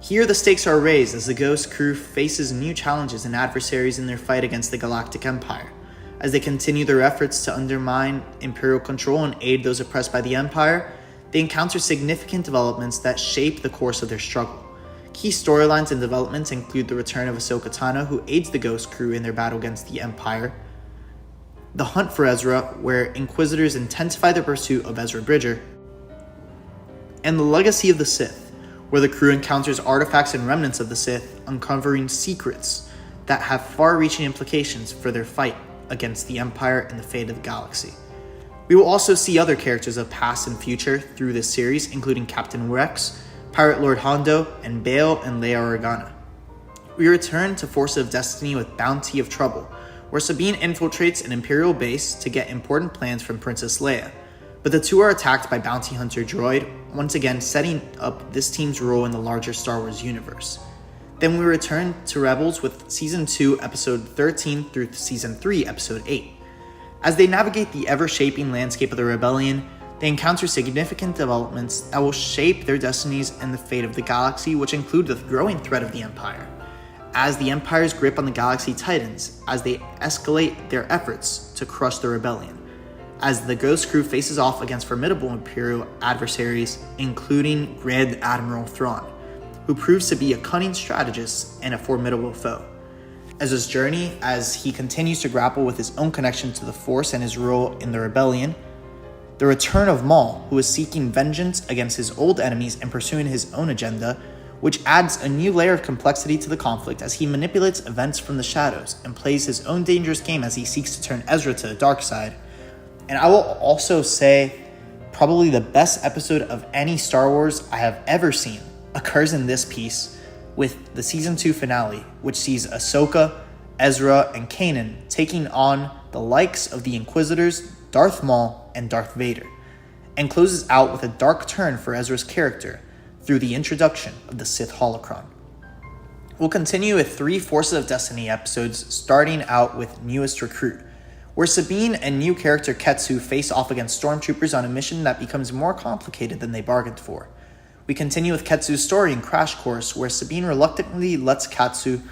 Here the stakes are raised as the Ghost crew faces new challenges and adversaries in their fight against the Galactic Empire. As they continue their efforts to undermine Imperial control and aid those oppressed by the Empire, they encounter significant developments that shape the course of their struggle. Key storylines and developments include the return of Ahsoka Tano, who aids the Ghost crew in their battle against the Empire, the hunt for Ezra, where Inquisitors intensify their pursuit of Ezra Bridger, and the legacy of the Sith, where the crew encounters artifacts and remnants of the Sith, uncovering secrets that have far-reaching implications for their fight against the Empire and the fate of the galaxy. We will also see other characters of past and future through this series, including Captain Rex, Pirate Lord Hondo, and Bail and Leia Organa. We return to Forces of Destiny with Bounty of Trouble, where Sabine infiltrates an Imperial base to get important plans from Princess Leia, but the two are attacked by Bounty Hunter Droid, once again setting up this team's role in the larger Star Wars universe. Then we return to Rebels with Season 2, Episode 13 through Season 3, Episode 8. As they navigate the ever-shaping landscape of the Rebellion, they encounter significant developments that will shape their destinies and the fate of the galaxy, which include the growing threat of the Empire. As the Empire's grip on the galaxy tightens, as they escalate their efforts to crush the Rebellion, as the Ghost Crew faces off against formidable Imperial adversaries, including Grand Admiral Thrawn, who proves to be a cunning strategist and a formidable foe. Ezra's journey, as he continues to grapple with his own connection to the Force and his role in the Rebellion, the return of Maul, who is seeking vengeance against his old enemies and pursuing his own agenda, which adds a new layer of complexity to the conflict as he manipulates events from the shadows and plays his own dangerous game as he seeks to turn Ezra to the dark side. And I will also say, probably the best episode of any Star Wars I have ever seen occurs in this piece with the Season 2 finale, which sees Ahsoka, Ezra, and Kanan taking on the likes of the Inquisitors, Darth Maul, and Darth Vader, and closes out with a dark turn for Ezra's character through the introduction of the Sith holocron. We'll continue with 3 Forces of Destiny episodes, starting out with Newest Recruit, where Sabine and new character Ketsu face off against stormtroopers on a mission that becomes more complicated than they bargained for. We continue with Ketsu's story in Crash Course, where Sabine reluctantly lets Ketsu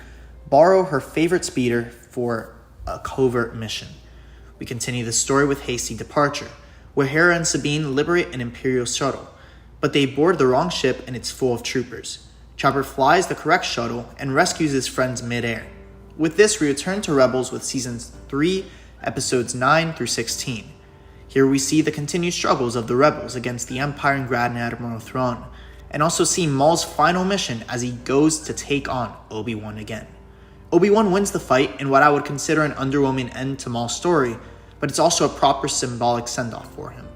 borrow her favorite speeder for a covert mission. We continue the story with Hasty Departure, where Hera and Sabine liberate an Imperial shuttle, but they board the wrong ship and it's full of troopers. Chopper flies the correct shuttle and rescues his friends mid-air. With this, we return to Rebels with Seasons 3, Episodes 9 through 16. Here we see the continued struggles of the Rebels against the Empire and Grand Admiral Thrawn, and also see Maul's final mission as he goes to take on Obi-Wan again. Obi-Wan wins the fight in what I would consider an underwhelming end to Maul's story, but it's also a proper symbolic send-off for him.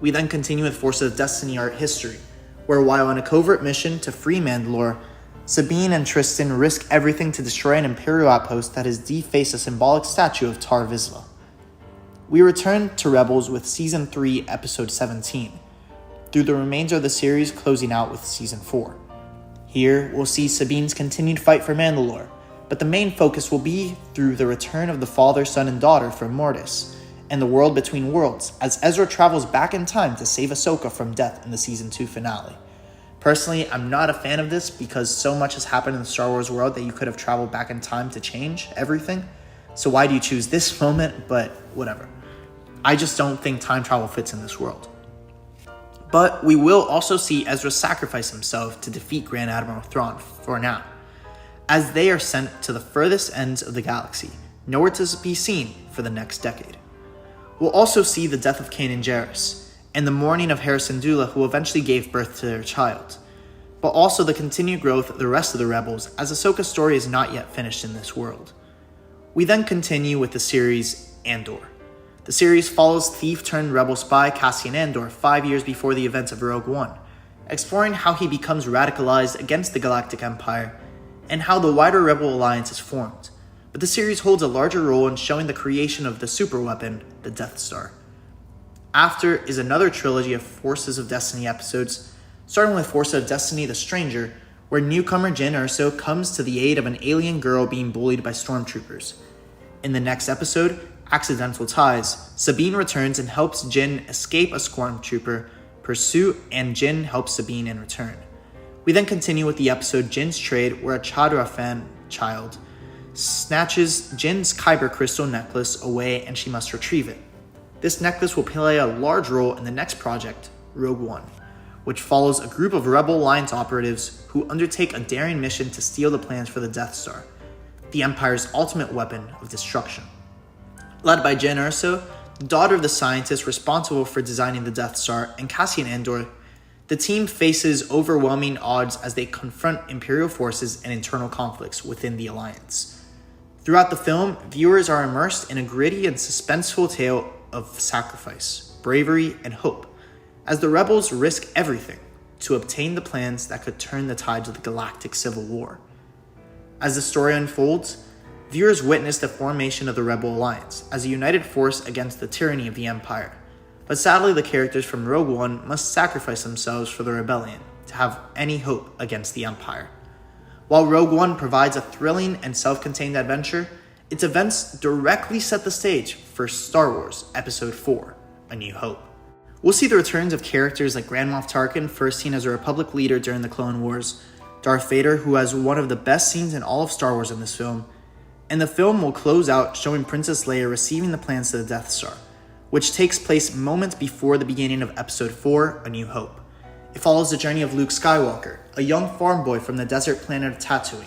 We then continue with Forces of Destiny art history, where while on a covert mission to free Mandalore, Sabine and Tristan risk everything to destroy an Imperial outpost that has defaced a symbolic statue of Tar Vizsla. We return to Rebels with Season 3, Episode 17, through the remainder of the series closing out with Season 4. Here, we'll see Sabine's continued fight for Mandalore, but the main focus will be through the return of the father, son, and daughter from Mortis, and the world between worlds, as Ezra travels back in time to save Ahsoka from death in the Season 2 finale. Personally, I'm not a fan of this because so much has happened in the Star Wars world that you could have traveled back in time to change everything. So why do you choose this moment? But whatever. I just don't think time travel fits in this world. But we will also see Ezra sacrifice himself to defeat Grand Admiral Thrawn for now, as they are sent to the furthest ends of the galaxy, nowhere to be seen for the next decade. We'll also see the death of Kanan Jarrus, and the mourning of Hera Syndulla, who eventually gave birth to their child, but also the continued growth of the rest of the Rebels, as Ahsoka's story is not yet finished in this world. We then continue with the series Andor. The series follows thief-turned-rebel spy Cassian Andor 5 years before the events of Rogue One, exploring how he becomes radicalized against the Galactic Empire, and how the wider Rebel Alliance is formed. But the series holds a larger role in showing the creation of the superweapon, the Death Star. After is another trilogy of Forces of Destiny episodes, starting with Forces of Destiny The Stranger, where newcomer Jyn Erso comes to the aid of an alien girl being bullied by stormtroopers. In the next episode, Accidental Ties, Sabine returns and helps Jyn escape a stormtrooper pursuit, and Jyn helps Sabine in return. We then continue with the episode Jyn's Trade, where a Chadrafan child snatches Jyn's Kyber crystal necklace away and she must retrieve it. This necklace will play a large role in the next project, Rogue One, which follows a group of Rebel Alliance operatives who undertake a daring mission to steal the plans for the Death Star, the Empire's ultimate weapon of destruction. Led by Jyn Erso, the daughter of the scientist responsible for designing the Death Star, and Cassian Andor, the team faces overwhelming odds as they confront Imperial forces and internal conflicts within the Alliance. Throughout the film, viewers are immersed in a gritty and suspenseful tale of sacrifice, bravery, and hope, as the rebels risk everything to obtain the plans that could turn the tides of the galactic civil war. As the story unfolds, viewers witness the formation of the Rebel Alliance as a united force against the tyranny of the Empire. But sadly, the characters from Rogue One must sacrifice themselves for the rebellion to have any hope against the Empire. While Rogue One provides a thrilling and self-contained adventure, its events directly set the stage for Star Wars Episode 4, A New Hope. We'll see the returns of characters like Grand Moff Tarkin, first seen as a Republic leader during the Clone Wars, Darth Vader, who has one of the best scenes in all of Star Wars in this film, and the film will close out showing Princess Leia receiving the plans to the Death Star, which takes place moments before the beginning of Episode 4, A New Hope. It follows the journey of Luke Skywalker, a young farm boy from the desert planet of Tatooine,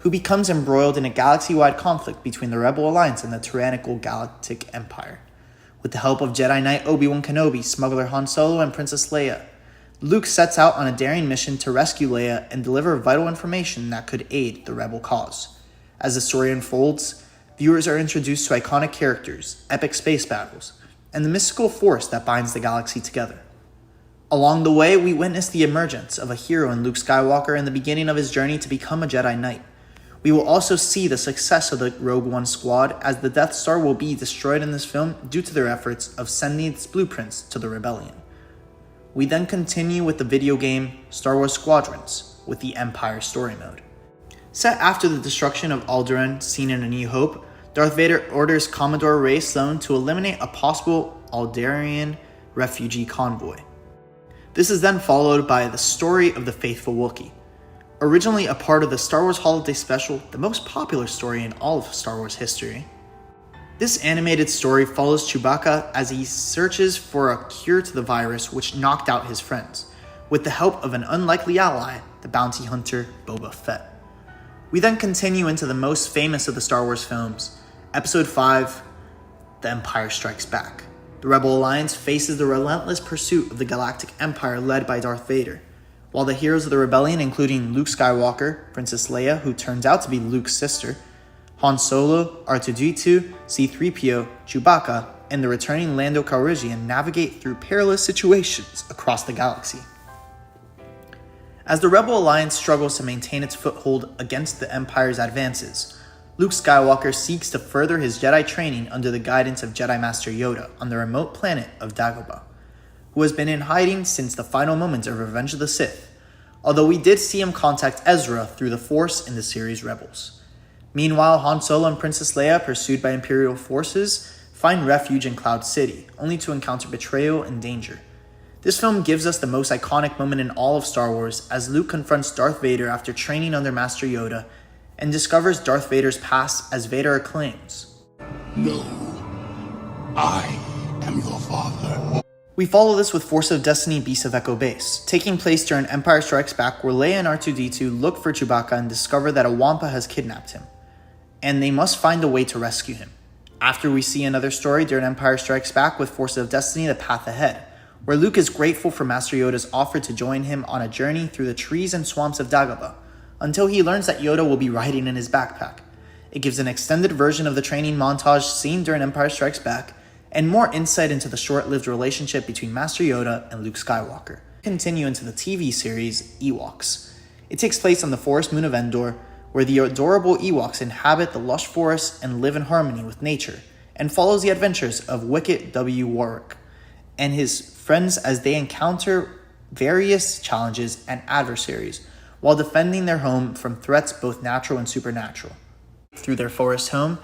who becomes embroiled in a galaxy-wide conflict between the Rebel Alliance and the tyrannical Galactic Empire. With the help of Jedi Knight Obi-Wan Kenobi, smuggler Han Solo, and Princess Leia, Luke sets out on a daring mission to rescue Leia and deliver vital information that could aid the Rebel cause. As the story unfolds, viewers are introduced to iconic characters, epic space battles, and the mystical force that binds the galaxy together. Along the way, we witness the emergence of a hero in Luke Skywalker and the beginning of his journey to become a Jedi Knight. We will also see the success of the Rogue One squad, as the Death Star will be destroyed in this film due to their efforts of sending its blueprints to the rebellion. We then continue with the video game Star Wars Squadrons with the Empire story mode. Set after the destruction of Alderaan seen in A New Hope, Darth Vader orders Commodore Ray Sloane to eliminate a possible Alderaan refugee convoy. This is then followed by the story of the Faithful Wookiee. Originally a part of the Star Wars Holiday Special, the most popular story in all of Star Wars history, this animated story follows Chewbacca as he searches for a cure to the virus which knocked out his friends, with the help of an unlikely ally, the bounty hunter Boba Fett. We then continue into the most famous of the Star Wars films, Episode 5, The Empire Strikes Back. The Rebel Alliance faces the relentless pursuit of the Galactic Empire led by Darth Vader, while the heroes of the rebellion, including Luke Skywalker, Princess Leia, who turns out to be Luke's sister, Han Solo, R2-D2, C-3PO, Chewbacca, and the returning Lando Calrissian navigate through perilous situations across the galaxy. As the Rebel Alliance struggles to maintain its foothold against the Empire's advances, Luke Skywalker seeks to further his Jedi training under the guidance of Jedi Master Yoda on the remote planet of Dagobah, who has been in hiding since the final moments of Revenge of the Sith, although we did see him contact Ezra through the Force in the series Rebels. Meanwhile, Han Solo and Princess Leia, pursued by Imperial forces, find refuge in Cloud City, only to encounter betrayal and danger. This film gives us the most iconic moment in all of Star Wars as Luke confronts Darth Vader after training under Master Yoda and discovers Darth Vader's past as Vader acclaims, No, I am your father. We follow this with Force of Destiny Beasts of Echo Base, taking place during Empire Strikes Back, where Leia and R2-D2 look for Chewbacca and discover that a Wampa has kidnapped him, and they must find a way to rescue him. After we see another story during Empire Strikes Back with Force of Destiny The Path Ahead, where Luke is grateful for Master Yoda's offer to join him on a journey through the trees and swamps of Dagobah, until he learns that Yoda will be riding in his backpack. It gives an extended version of the training montage seen during Empire Strikes Back, and more insight into the short-lived relationship between Master Yoda and Luke Skywalker. Continue into the TV series Ewoks. It takes place on the forest moon of Endor, where the adorable Ewoks inhabit the lush forests and live in harmony with nature, and follows the adventures of Wicket W. Warwick and his friends as they encounter various challenges and adversaries while defending their home from threats both natural and supernatural. Through their forest home,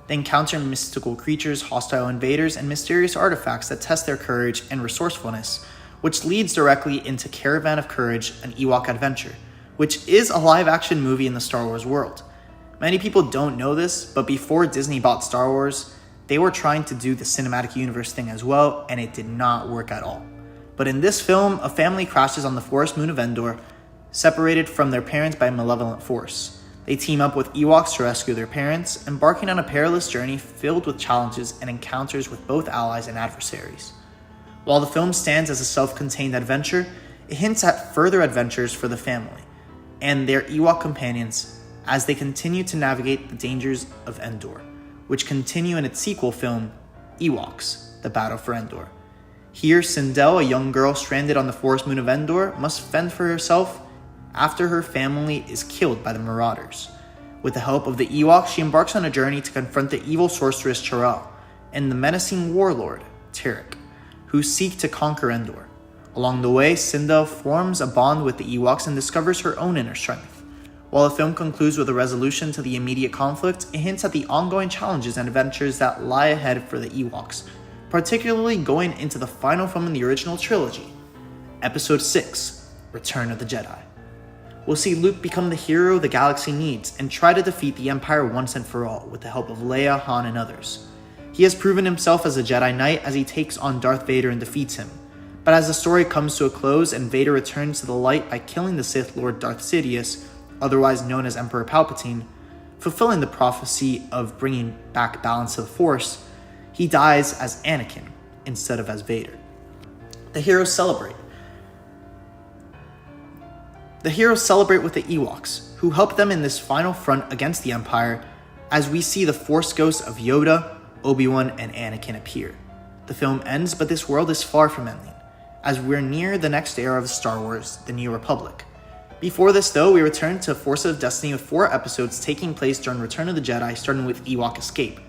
they encounter mystical creatures, hostile invaders, and mysterious artifacts that test their courage and resourcefulness, which leads directly into Caravan of Courage, an Ewok adventure, which is a live-action movie in the Star Wars world. Many people don't know this, but before Disney bought Star Wars, they were trying to do the cinematic universe thing as well, and it did not work at all. But in this film, a family crashes on the forest moon of Endor, separated from their parents by a malevolent force. They team up with Ewoks to rescue their parents, embarking on a perilous journey filled with challenges and encounters with both allies and adversaries. While the film stands as a self-contained adventure, it hints at further adventures for the family and their Ewok companions as they continue to navigate the dangers of Endor, which continue in its sequel film, Ewoks: The Battle for Endor. Here, Sindel, a young girl stranded on the forest moon of Endor, must fend for herself after her family is killed by the Marauders. With the help of the Ewoks, she embarks on a journey to confront the evil sorceress Chirrell and the menacing warlord, Tarek, who seek to conquer Endor. Along the way, Cinda forms a bond with the Ewoks and discovers her own inner strength. While the film concludes with a resolution to the immediate conflict, it hints at the ongoing challenges and adventures that lie ahead for the Ewoks, particularly going into the final film in the original trilogy, Episode 6, Return of the Jedi. We'll see Luke become the hero the galaxy needs and try to defeat the Empire once and for all with the help of Leia, Han, and others. He has proven himself as a Jedi Knight as he takes on Darth Vader and defeats him. But as the story comes to a close and Vader returns to the light by killing the Sith Lord Darth Sidious, otherwise known as Emperor Palpatine, fulfilling the prophecy of bringing back balance to the Force, he dies as Anakin instead of as Vader. The heroes celebrate. The heroes celebrate with the Ewoks, who help them in this final front against the Empire, as we see the Force ghosts of Yoda, Obi-Wan, and Anakin appear. The film ends, but this world is far from ending, as we're near the next era of Star Wars, the New Republic. Before this, though, we return to Forces of Destiny with 4 episodes taking place during Return of the Jedi, starting with Ewok Escape.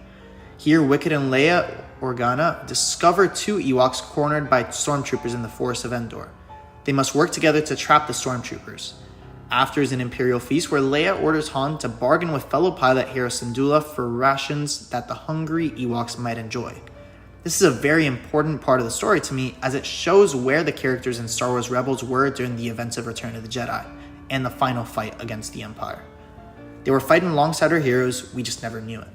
Here, Wicket and Leia Organa discover 2 Ewoks cornered by stormtroopers in the Forest of Endor. They must work together to trap the stormtroopers. After is an Imperial feast where Leia orders Han to bargain with fellow pilot Hera Syndulla for rations that the hungry Ewoks might enjoy. This is a very important part of the story to me, as it shows where the characters in Star Wars Rebels were during the events of Return of the Jedi and the final fight against the Empire. They were fighting alongside our heroes, we just never knew it.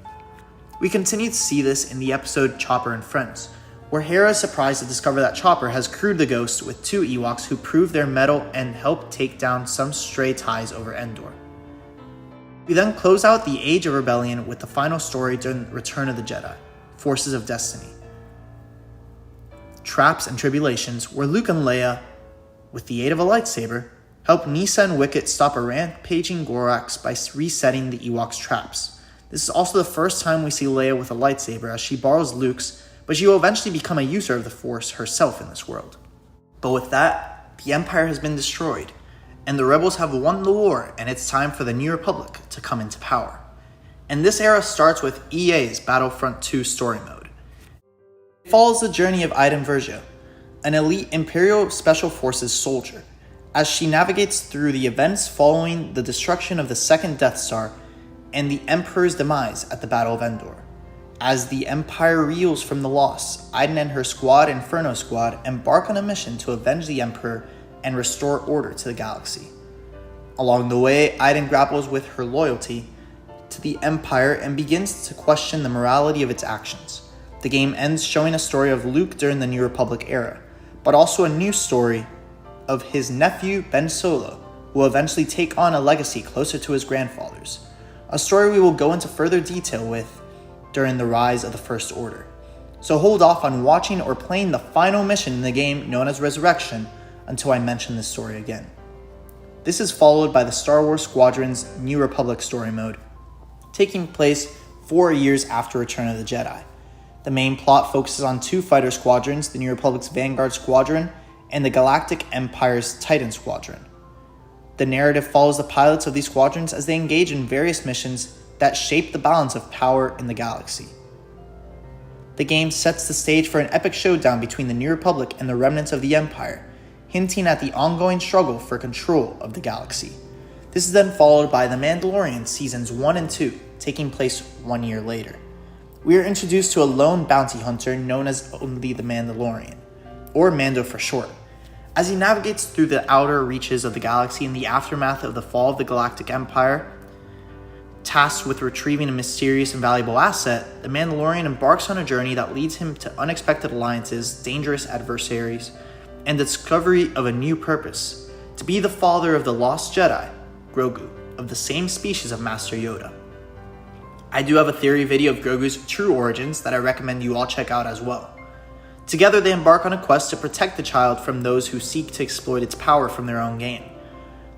We continue to see this in the episode Chopper and Friends, where Hera is surprised to discover that Chopper has crewed the Ghost with 2 Ewoks who prove their mettle and help take down some stray ties over Endor. We then close out the Age of Rebellion with the final story during Return of the Jedi, Forces of Destiny. Traps and Tribulations, where Luke and Leia, with the aid of a lightsaber, help Nisa and Wicket stop a rampaging Gorax by resetting the Ewoks' traps. This is also the first time we see Leia with a lightsaber, as she borrows Luke's, but she will eventually become a user of the Force herself in this world. But with that, the Empire has been destroyed, and the Rebels have won the war, and it's time for the New Republic to come into power. And this era starts with EA's Battlefront 2 story mode. It follows the journey of Iden Versio, an elite Imperial Special Forces soldier, as she navigates through the events following the destruction of the second Death Star and the Emperor's demise at the Battle of Endor. As the Empire reels from the loss, Iden and her squad, Inferno Squad, embark on a mission to avenge the Emperor and restore order to the galaxy. Along the way, Iden grapples with her loyalty to the Empire and begins to question the morality of its actions. The game ends showing a story of Luke during the New Republic era, but also a new story of his nephew Ben Solo, who will eventually take on a legacy closer to his grandfather's. A story we will go into further detail with during the rise of the First Order. So hold off on watching or playing the final mission in the game known as Resurrection until I mention this story again. This is followed by the Star Wars Squadron's New Republic story mode, taking place 4 years after Return of the Jedi. The main plot focuses on 2 fighter squadrons, the New Republic's Vanguard Squadron and the Galactic Empire's Titan Squadron. The narrative follows the pilots of these squadrons as they engage in various missions that shape the balance of power in the galaxy. The game sets the stage for an epic showdown between the New Republic and the remnants of the Empire, hinting at the ongoing struggle for control of the galaxy. This is then followed by The Mandalorian Seasons 1 and 2, taking place 1 year later. We are introduced to a lone bounty hunter known as only the Mandalorian, or Mando for short. As he navigates through the outer reaches of the galaxy in the aftermath of the fall of the Galactic Empire, tasked with retrieving a mysterious and valuable asset, the Mandalorian embarks on a journey that leads him to unexpected alliances, dangerous adversaries, and the discovery of a new purpose: to be the father of the lost Jedi, Grogu, of the same species of Master Yoda. I do have a theory video of Grogu's true origins that I recommend you all check out as well. Together they embark on a quest to protect the child from those who seek to exploit its power from their own gain.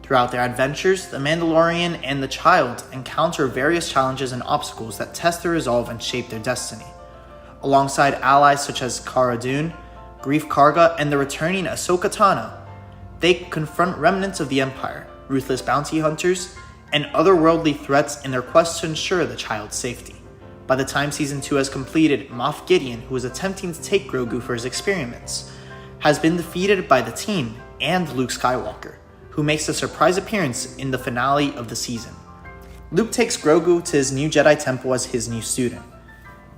Throughout their adventures, the Mandalorian and the child encounter various challenges and obstacles that test their resolve and shape their destiny. Alongside allies such as Cara Dune, Greef Karga, and the returning Ahsoka Tano, they confront remnants of the Empire, ruthless bounty hunters, and otherworldly threats in their quest to ensure the child's safety. By the time Season 2 has completed, Moff Gideon, who is attempting to take Grogu for his experiments, has been defeated by the team and Luke Skywalker, who makes a surprise appearance in the finale of the season. Luke takes Grogu to his new Jedi temple as his new student.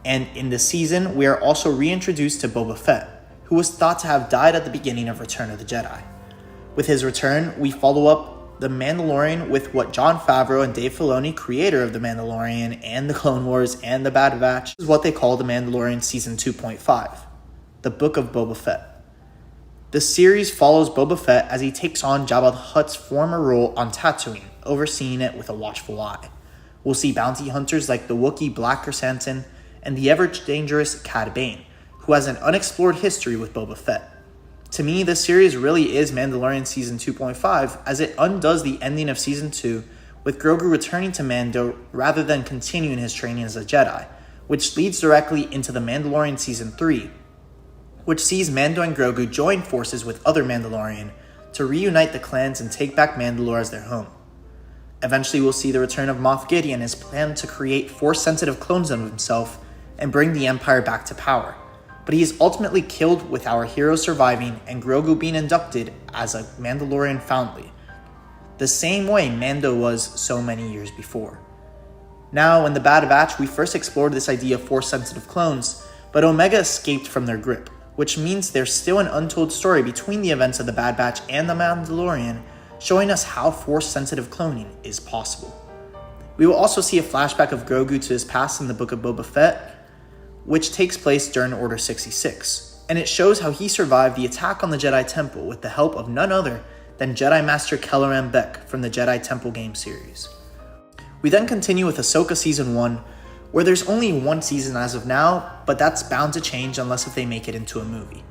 And in this season, we are also reintroduced to Boba Fett, who was thought to have died at the beginning of Return of the Jedi. With his return, we follow up The Mandalorian with what Jon Favreau and Dave Filoni, creator of The Mandalorian and The Clone Wars and The Bad Batch, is what they call The Mandalorian Season 2.5, The Book of Boba Fett. The series follows Boba Fett as he takes on Jabba the Hutt's former role on Tatooine, overseeing it with a watchful eye. We'll see bounty hunters like the Wookiee Black Krrsantan and the ever-dangerous Cad Bane, who has an unexplored history with Boba Fett. To me, this series really is Mandalorian Season 2.5, as it undoes the ending of Season 2, with Grogu returning to Mando rather than continuing his training as a Jedi, which leads directly into The Mandalorian Season 3, which sees Mando and Grogu join forces with other Mandalorian to reunite the clans and take back Mandalore as their home. Eventually, we'll see the return of Moff Gideon and his plan to create Force-sensitive clones of himself and bring the Empire back to power. But he is ultimately killed with our hero surviving and Grogu being inducted as a Mandalorian foundly, the same way Mando was so many years before. Now, in The Bad Batch, we first explored this idea of Force-sensitive clones, but Omega escaped from their grip, which means there's still an untold story between the events of The Bad Batch and The Mandalorian, showing us how Force-sensitive cloning is possible. We will also see a flashback of Grogu to his past in the Book of Boba Fett, which takes place during Order 66, and it shows how he survived the attack on the Jedi Temple with the help of none other than Jedi Master Kelleran Beck from the Jedi Temple game series. We then continue with Ahsoka Season 1, where there's only one season as of now, but that's bound to change unless if they make it into a movie.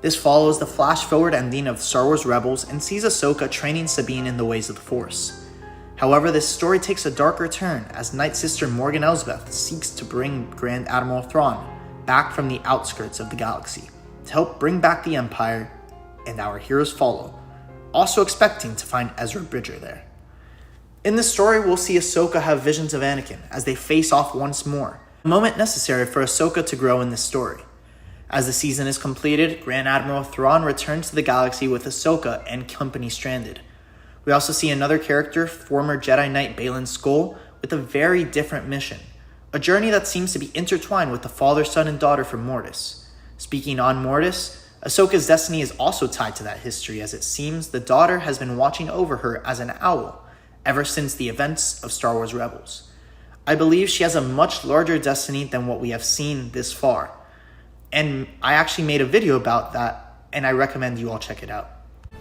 This follows the flash-forward ending of Star Wars Rebels and sees Ahsoka training Sabine in the ways of the Force. However, this story takes a darker turn as Night Sister Morgan Elsbeth seeks to bring Grand Admiral Thrawn back from the outskirts of the galaxy to help bring back the Empire, and our heroes follow, also expecting to find Ezra Bridger there. In this story, we'll see Ahsoka have visions of Anakin as they face off once more, a moment necessary for Ahsoka to grow in this story. As the season is completed, Grand Admiral Thrawn returns to the galaxy with Ahsoka and company stranded. We also see another character, former Jedi Knight Baylan Skoll, with a very different mission, a journey that seems to be intertwined with the father, son, and daughter from Mortis. Speaking on Mortis, Ahsoka's destiny is also tied to that history, as it seems the daughter has been watching over her as an owl ever since the events of Star Wars Rebels. I believe she has a much larger destiny than what we have seen this far, and I actually made a video about that, and I recommend you all check it out.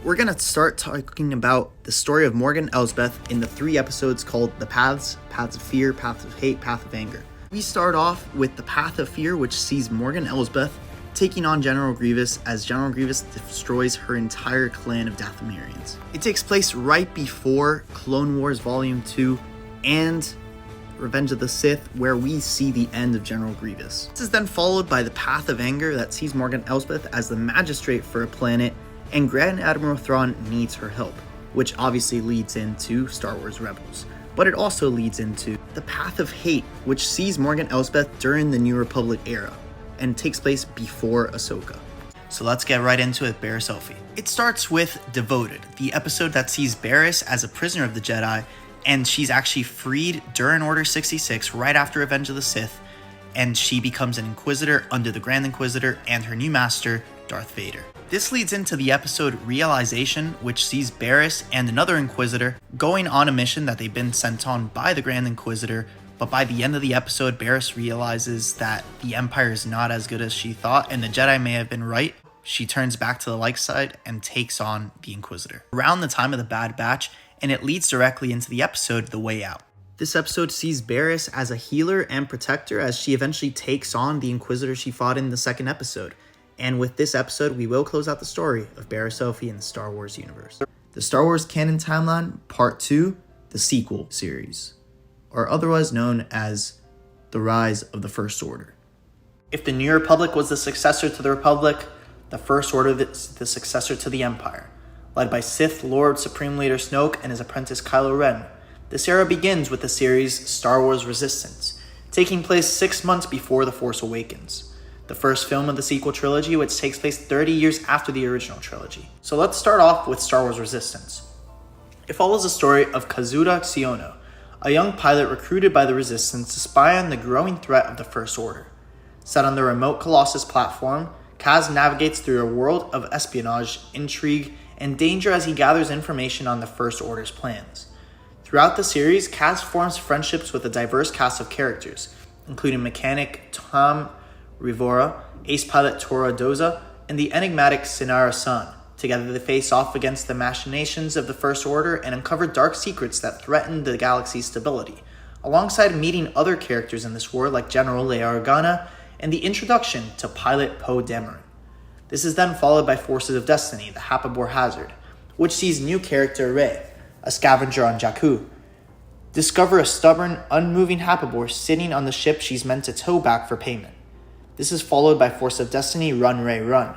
We're going to start talking about the story of Morgan Elsbeth in the 3 episodes called The Paths, Paths of Fear, Paths of Hate, Path of Anger. We start off with the Path of Fear, which sees Morgan Elsbeth taking on General Grievous as General Grievous destroys her entire clan of Dathomirians. It takes place right before Clone Wars Volume 2 and Revenge of the Sith, where we see the end of General Grievous. This is then followed by the Path of Anger that sees Morgan Elsbeth as the magistrate for a planet, and Grand Admiral Thrawn needs her help, which obviously leads into Star Wars Rebels. But it also leads into the Path of Hate, which sees Morgan Elsbeth during the New Republic era, and takes place before Ahsoka. So let's get right into it, Barriss Offee. It starts with Devoted, the episode that sees Barriss as a prisoner of the Jedi, and she's actually freed during Order 66 right after Revenge of the Sith, and she becomes an Inquisitor under the Grand Inquisitor and her new master, Darth Vader. This leads into the episode Realization, which sees Barriss and another Inquisitor going on a mission that they've been sent on by the Grand Inquisitor, but by the end of the episode, Barriss realizes that the Empire is not as good as she thought, and the Jedi may have been right. She turns back to the light side and takes on the Inquisitor. Around the time of the Bad Batch, and it leads directly into the episode The Way Out. This episode sees Barriss as a healer and protector as she eventually takes on the Inquisitor she fought in the second episode. And with this episode, we will close out the story of Barriss Offee in the Star Wars universe. The Star Wars Canon Timeline Part 2, the sequel series, or otherwise known as The Rise of the First Order. If the New Republic was the successor to the Republic, the First Order is the successor to the Empire. Led by Sith Lord Supreme Leader Snoke and his apprentice Kylo Ren, This era begins with the series Star Wars Resistance, taking place 6 months before The Force Awakens, the first film of the sequel trilogy, which takes place 30 years after the original trilogy. So let's start off with Star Wars Resistance. It follows the story of Kazuda Xiono, a young pilot recruited by the Resistance to spy on the growing threat of the First Order. Set on the remote Colossus platform, Kaz navigates through a world of espionage, intrigue, and danger as he gathers information on the First Order's plans. Throughout the series, Kaz forms friendships with a diverse cast of characters, including mechanic Tom Rivora, ace pilot Tora Doza, and the enigmatic Sinara Sun. Together they face off against the machinations of the First Order and uncover dark secrets that threaten the galaxy's stability, alongside meeting other characters in this war like General Leia Organa and the introduction to pilot Poe Dameron. This is then followed by Forces of Destiny, the Hapabor Hazard, which sees new character Rey, a scavenger on Jakku, discover a stubborn, unmoving Hapabor sitting on the ship she's meant to tow back for payment. This is followed by Force of Destiny Run Rey Run,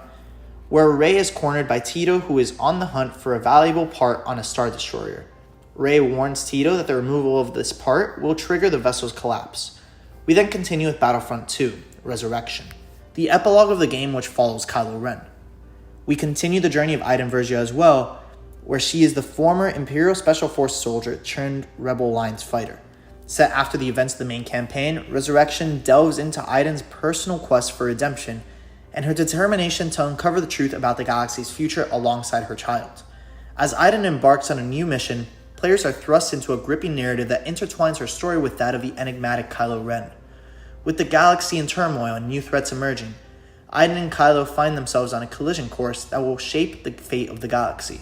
where Rey is cornered by Tito, who is on the hunt for a valuable part on a Star Destroyer. Rey warns Tito that the removal of this part will trigger the vessel's collapse. We then continue with Battlefront 2, Resurrection, the epilogue of the game which follows Kylo Ren. We continue the journey of Iden Versio as well, where she is the former Imperial Special Force soldier turned Rebel Alliance fighter. Set after the events of the main campaign, Resurrection delves into Iden's personal quest for redemption and her determination to uncover the truth about the galaxy's future alongside her child. As Iden embarks on a new mission, players are thrust into a gripping narrative that intertwines her story with that of the enigmatic Kylo Ren. With the galaxy in turmoil and new threats emerging, Iden and Kylo find themselves on a collision course that will shape the fate of the galaxy.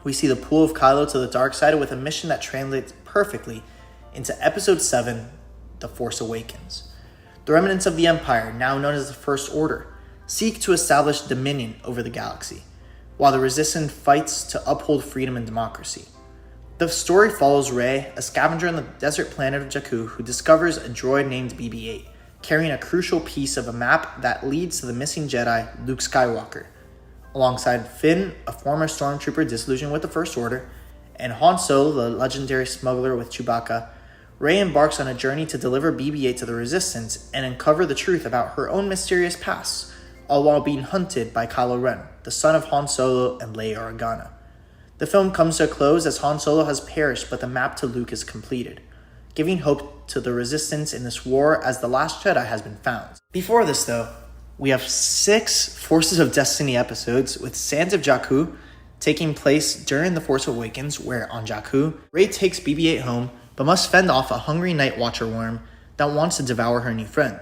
We see the pull of Kylo to the dark side with a mission that translates perfectly into Episode 7, The Force Awakens. The remnants of the Empire, now known as the First Order, seek to establish dominion over the galaxy, while the Resistance fights to uphold freedom and democracy. The story follows Rey, a scavenger on the desert planet of Jakku, who discovers a droid named BB-8, carrying a crucial piece of a map that leads to the missing Jedi, Luke Skywalker. Alongside Finn, a former stormtrooper disillusioned with the First Order, and Han Solo, the legendary smuggler with Chewbacca, Rey embarks on a journey to deliver BB-8 to the Resistance and uncover the truth about her own mysterious past, all while being hunted by Kylo Ren, the son of Han Solo and Leia Organa. The film comes to a close as Han Solo has perished, but the map to Luke is completed, giving hope to the Resistance in this war as the last Jedi has been found. Before this, though, we have 6 Forces of Destiny episodes with Sands of Jakku taking place during The Force Awakens, where on Jakku, Rey takes BB-8 home, but must fend off a hungry Night Watcher worm that wants to devour her new friend.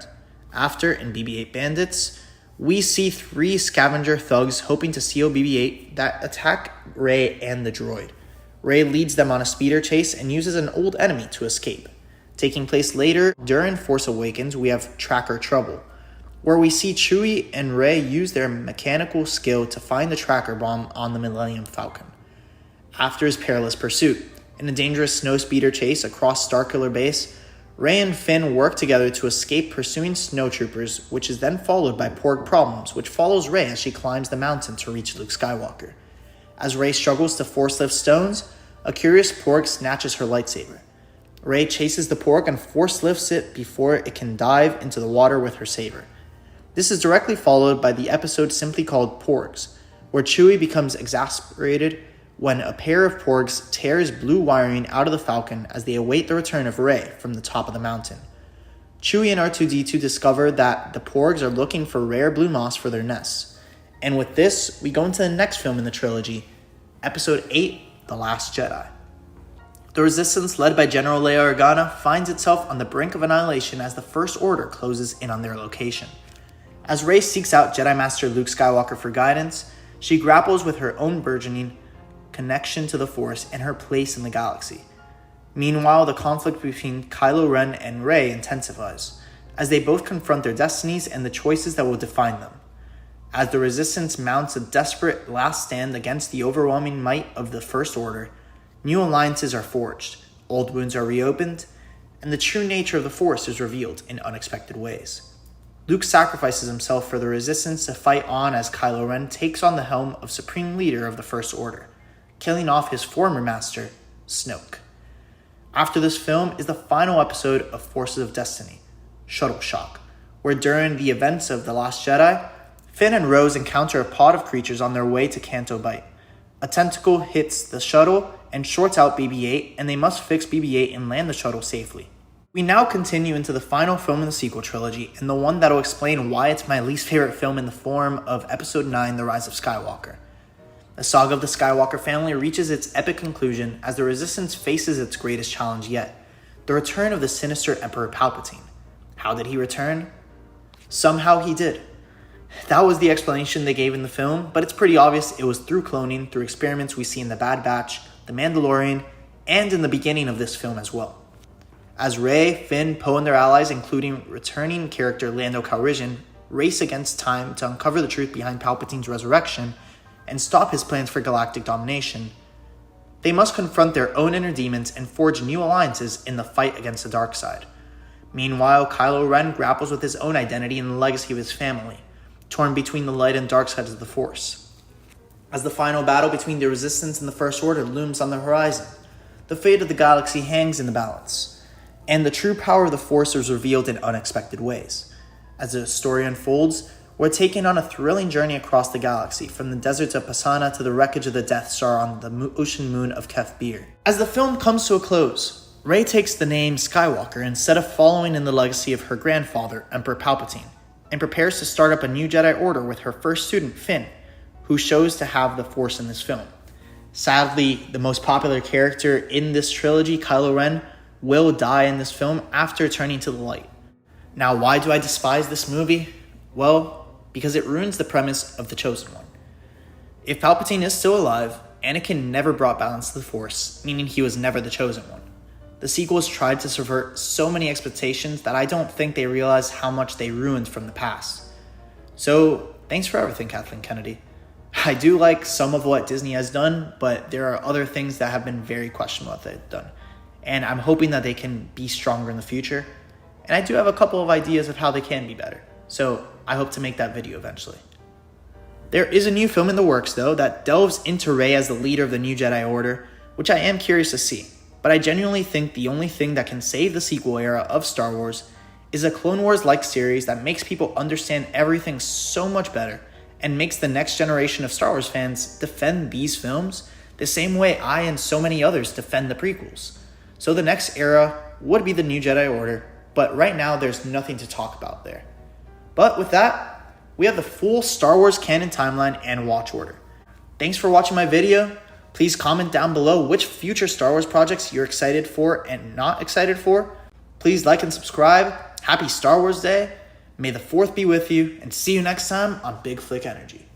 After, in BB-8 Bandits, we see 3 scavenger thugs hoping to steal BB-8 that attack Rey and the droid. Rey leads them on a speeder chase and uses an old enemy to escape. Taking place later, during Force Awakens, we have Tracker Trouble, where we see Chewie and Rey use their mechanical skill to find the tracker bomb on the Millennium Falcon. After his perilous pursuit, in a dangerous snowspeeder chase across Starkiller Base, Rey and Finn work together to escape pursuing snowtroopers, which is then followed by Porg Problems, which follows Rey as she climbs the mountain to reach Luke Skywalker. As Rey struggles to force lift stones, a curious Porg snatches her lightsaber. Rey chases the Porg and force lifts it before it can dive into the water with her saber. This is directly followed by the episode simply called Porgs, where Chewie becomes exasperated when a pair of Porgs tears blue wiring out of the Falcon as they await the return of Rey from the top of the mountain. Chewie and R2-D2 discover that the Porgs are looking for rare blue moss for their nests. And with this, we go into the next film in the trilogy, Episode 8, The Last Jedi. The Resistance, led by General Leia Organa, finds itself on the brink of annihilation as the First Order closes in on their location. As Rey seeks out Jedi Master Luke Skywalker for guidance, she grapples with her own burgeoning connection to the Force and her place in the galaxy. Meanwhile, the conflict between Kylo Ren and Rey intensifies, as they both confront their destinies and the choices that will define them. As the Resistance mounts a desperate last stand against the overwhelming might of the First Order, new alliances are forged, old wounds are reopened, and the true nature of the Force is revealed in unexpected ways. Luke sacrifices himself for the Resistance to fight on as Kylo Ren takes on the helm of Supreme Leader of the First Order, killing off his former master, Snoke. After this film is the final episode of Forces of Destiny, Shuttle Shock, where during the events of The Last Jedi, Finn and Rose encounter a pod of creatures on their way to Canto Bight. A tentacle hits the shuttle and shorts out BB-8, and they must fix BB-8 and land the shuttle safely. We now continue into the final film in the sequel trilogy, and the one that'll explain why it's my least favorite film in the form of Episode 9, The Rise of Skywalker. The saga of the Skywalker family reaches its epic conclusion as the Resistance faces its greatest challenge yet, the return of the sinister Emperor Palpatine. How did he return? Somehow he did. That was the explanation they gave in the film, but it's pretty obvious it was through cloning, through experiments we see in The Bad Batch, The Mandalorian, and in the beginning of this film as well. As Rey, Finn, Poe, and their allies, including returning character Lando Calrissian, race against time to uncover the truth behind Palpatine's resurrection and stop his plans for galactic domination, they must confront their own inner demons and forge new alliances in the fight against the dark side. Meanwhile, Kylo Ren grapples with his own identity and the legacy of his family, torn between the light and dark sides of the Force. As the final battle between the Resistance and the First Order looms on the horizon, the fate of the galaxy hangs in the balance, and the true power of the Force is revealed in unexpected ways. As the story unfolds, we're taken on a thrilling journey across the galaxy, from the deserts of Pasana to the wreckage of the Death Star on the ocean moon of Kef Bir. As the film comes to a close, Rey takes the name Skywalker instead of following in the legacy of her grandfather, Emperor Palpatine, and prepares to start up a new Jedi Order with her first student, Finn, who shows to have the Force in this film. Sadly, the most popular character in this trilogy, Kylo Ren, will die in this film after turning to the light. Now, why do I despise this movie? Well, because it ruins the premise of The Chosen One. If Palpatine is still alive, Anakin never brought balance to the Force, meaning he was never the Chosen One. The sequels tried to subvert so many expectations that I don't think they realized how much they ruined from the past. So, thanks for everything, Kathleen Kennedy. I do like some of what Disney has done, but there are other things that have been very questionable that they've done. And I'm hoping that they can be stronger in the future. And I do have a couple of ideas of how they can be better. So, I hope to make that video eventually. There is a new film in the works, though, that delves into Rey as the leader of the new Jedi Order, which I am curious to see. But I genuinely think the only thing that can save the sequel era of Star Wars is a Clone Wars-like series that makes people understand everything so much better and makes the next generation of Star Wars fans defend these films the same way I and so many others defend the prequels. So the next era would be the new Jedi Order, but right now there's nothing to talk about there. But with that, we have the full Star Wars canon timeline and watch order. Thanks for watching my video. Please comment down below which future Star Wars projects you're excited for and not excited for. Please like and subscribe. Happy Star Wars Day. May the 4th be with you, and see you next time on Big Flick Energy.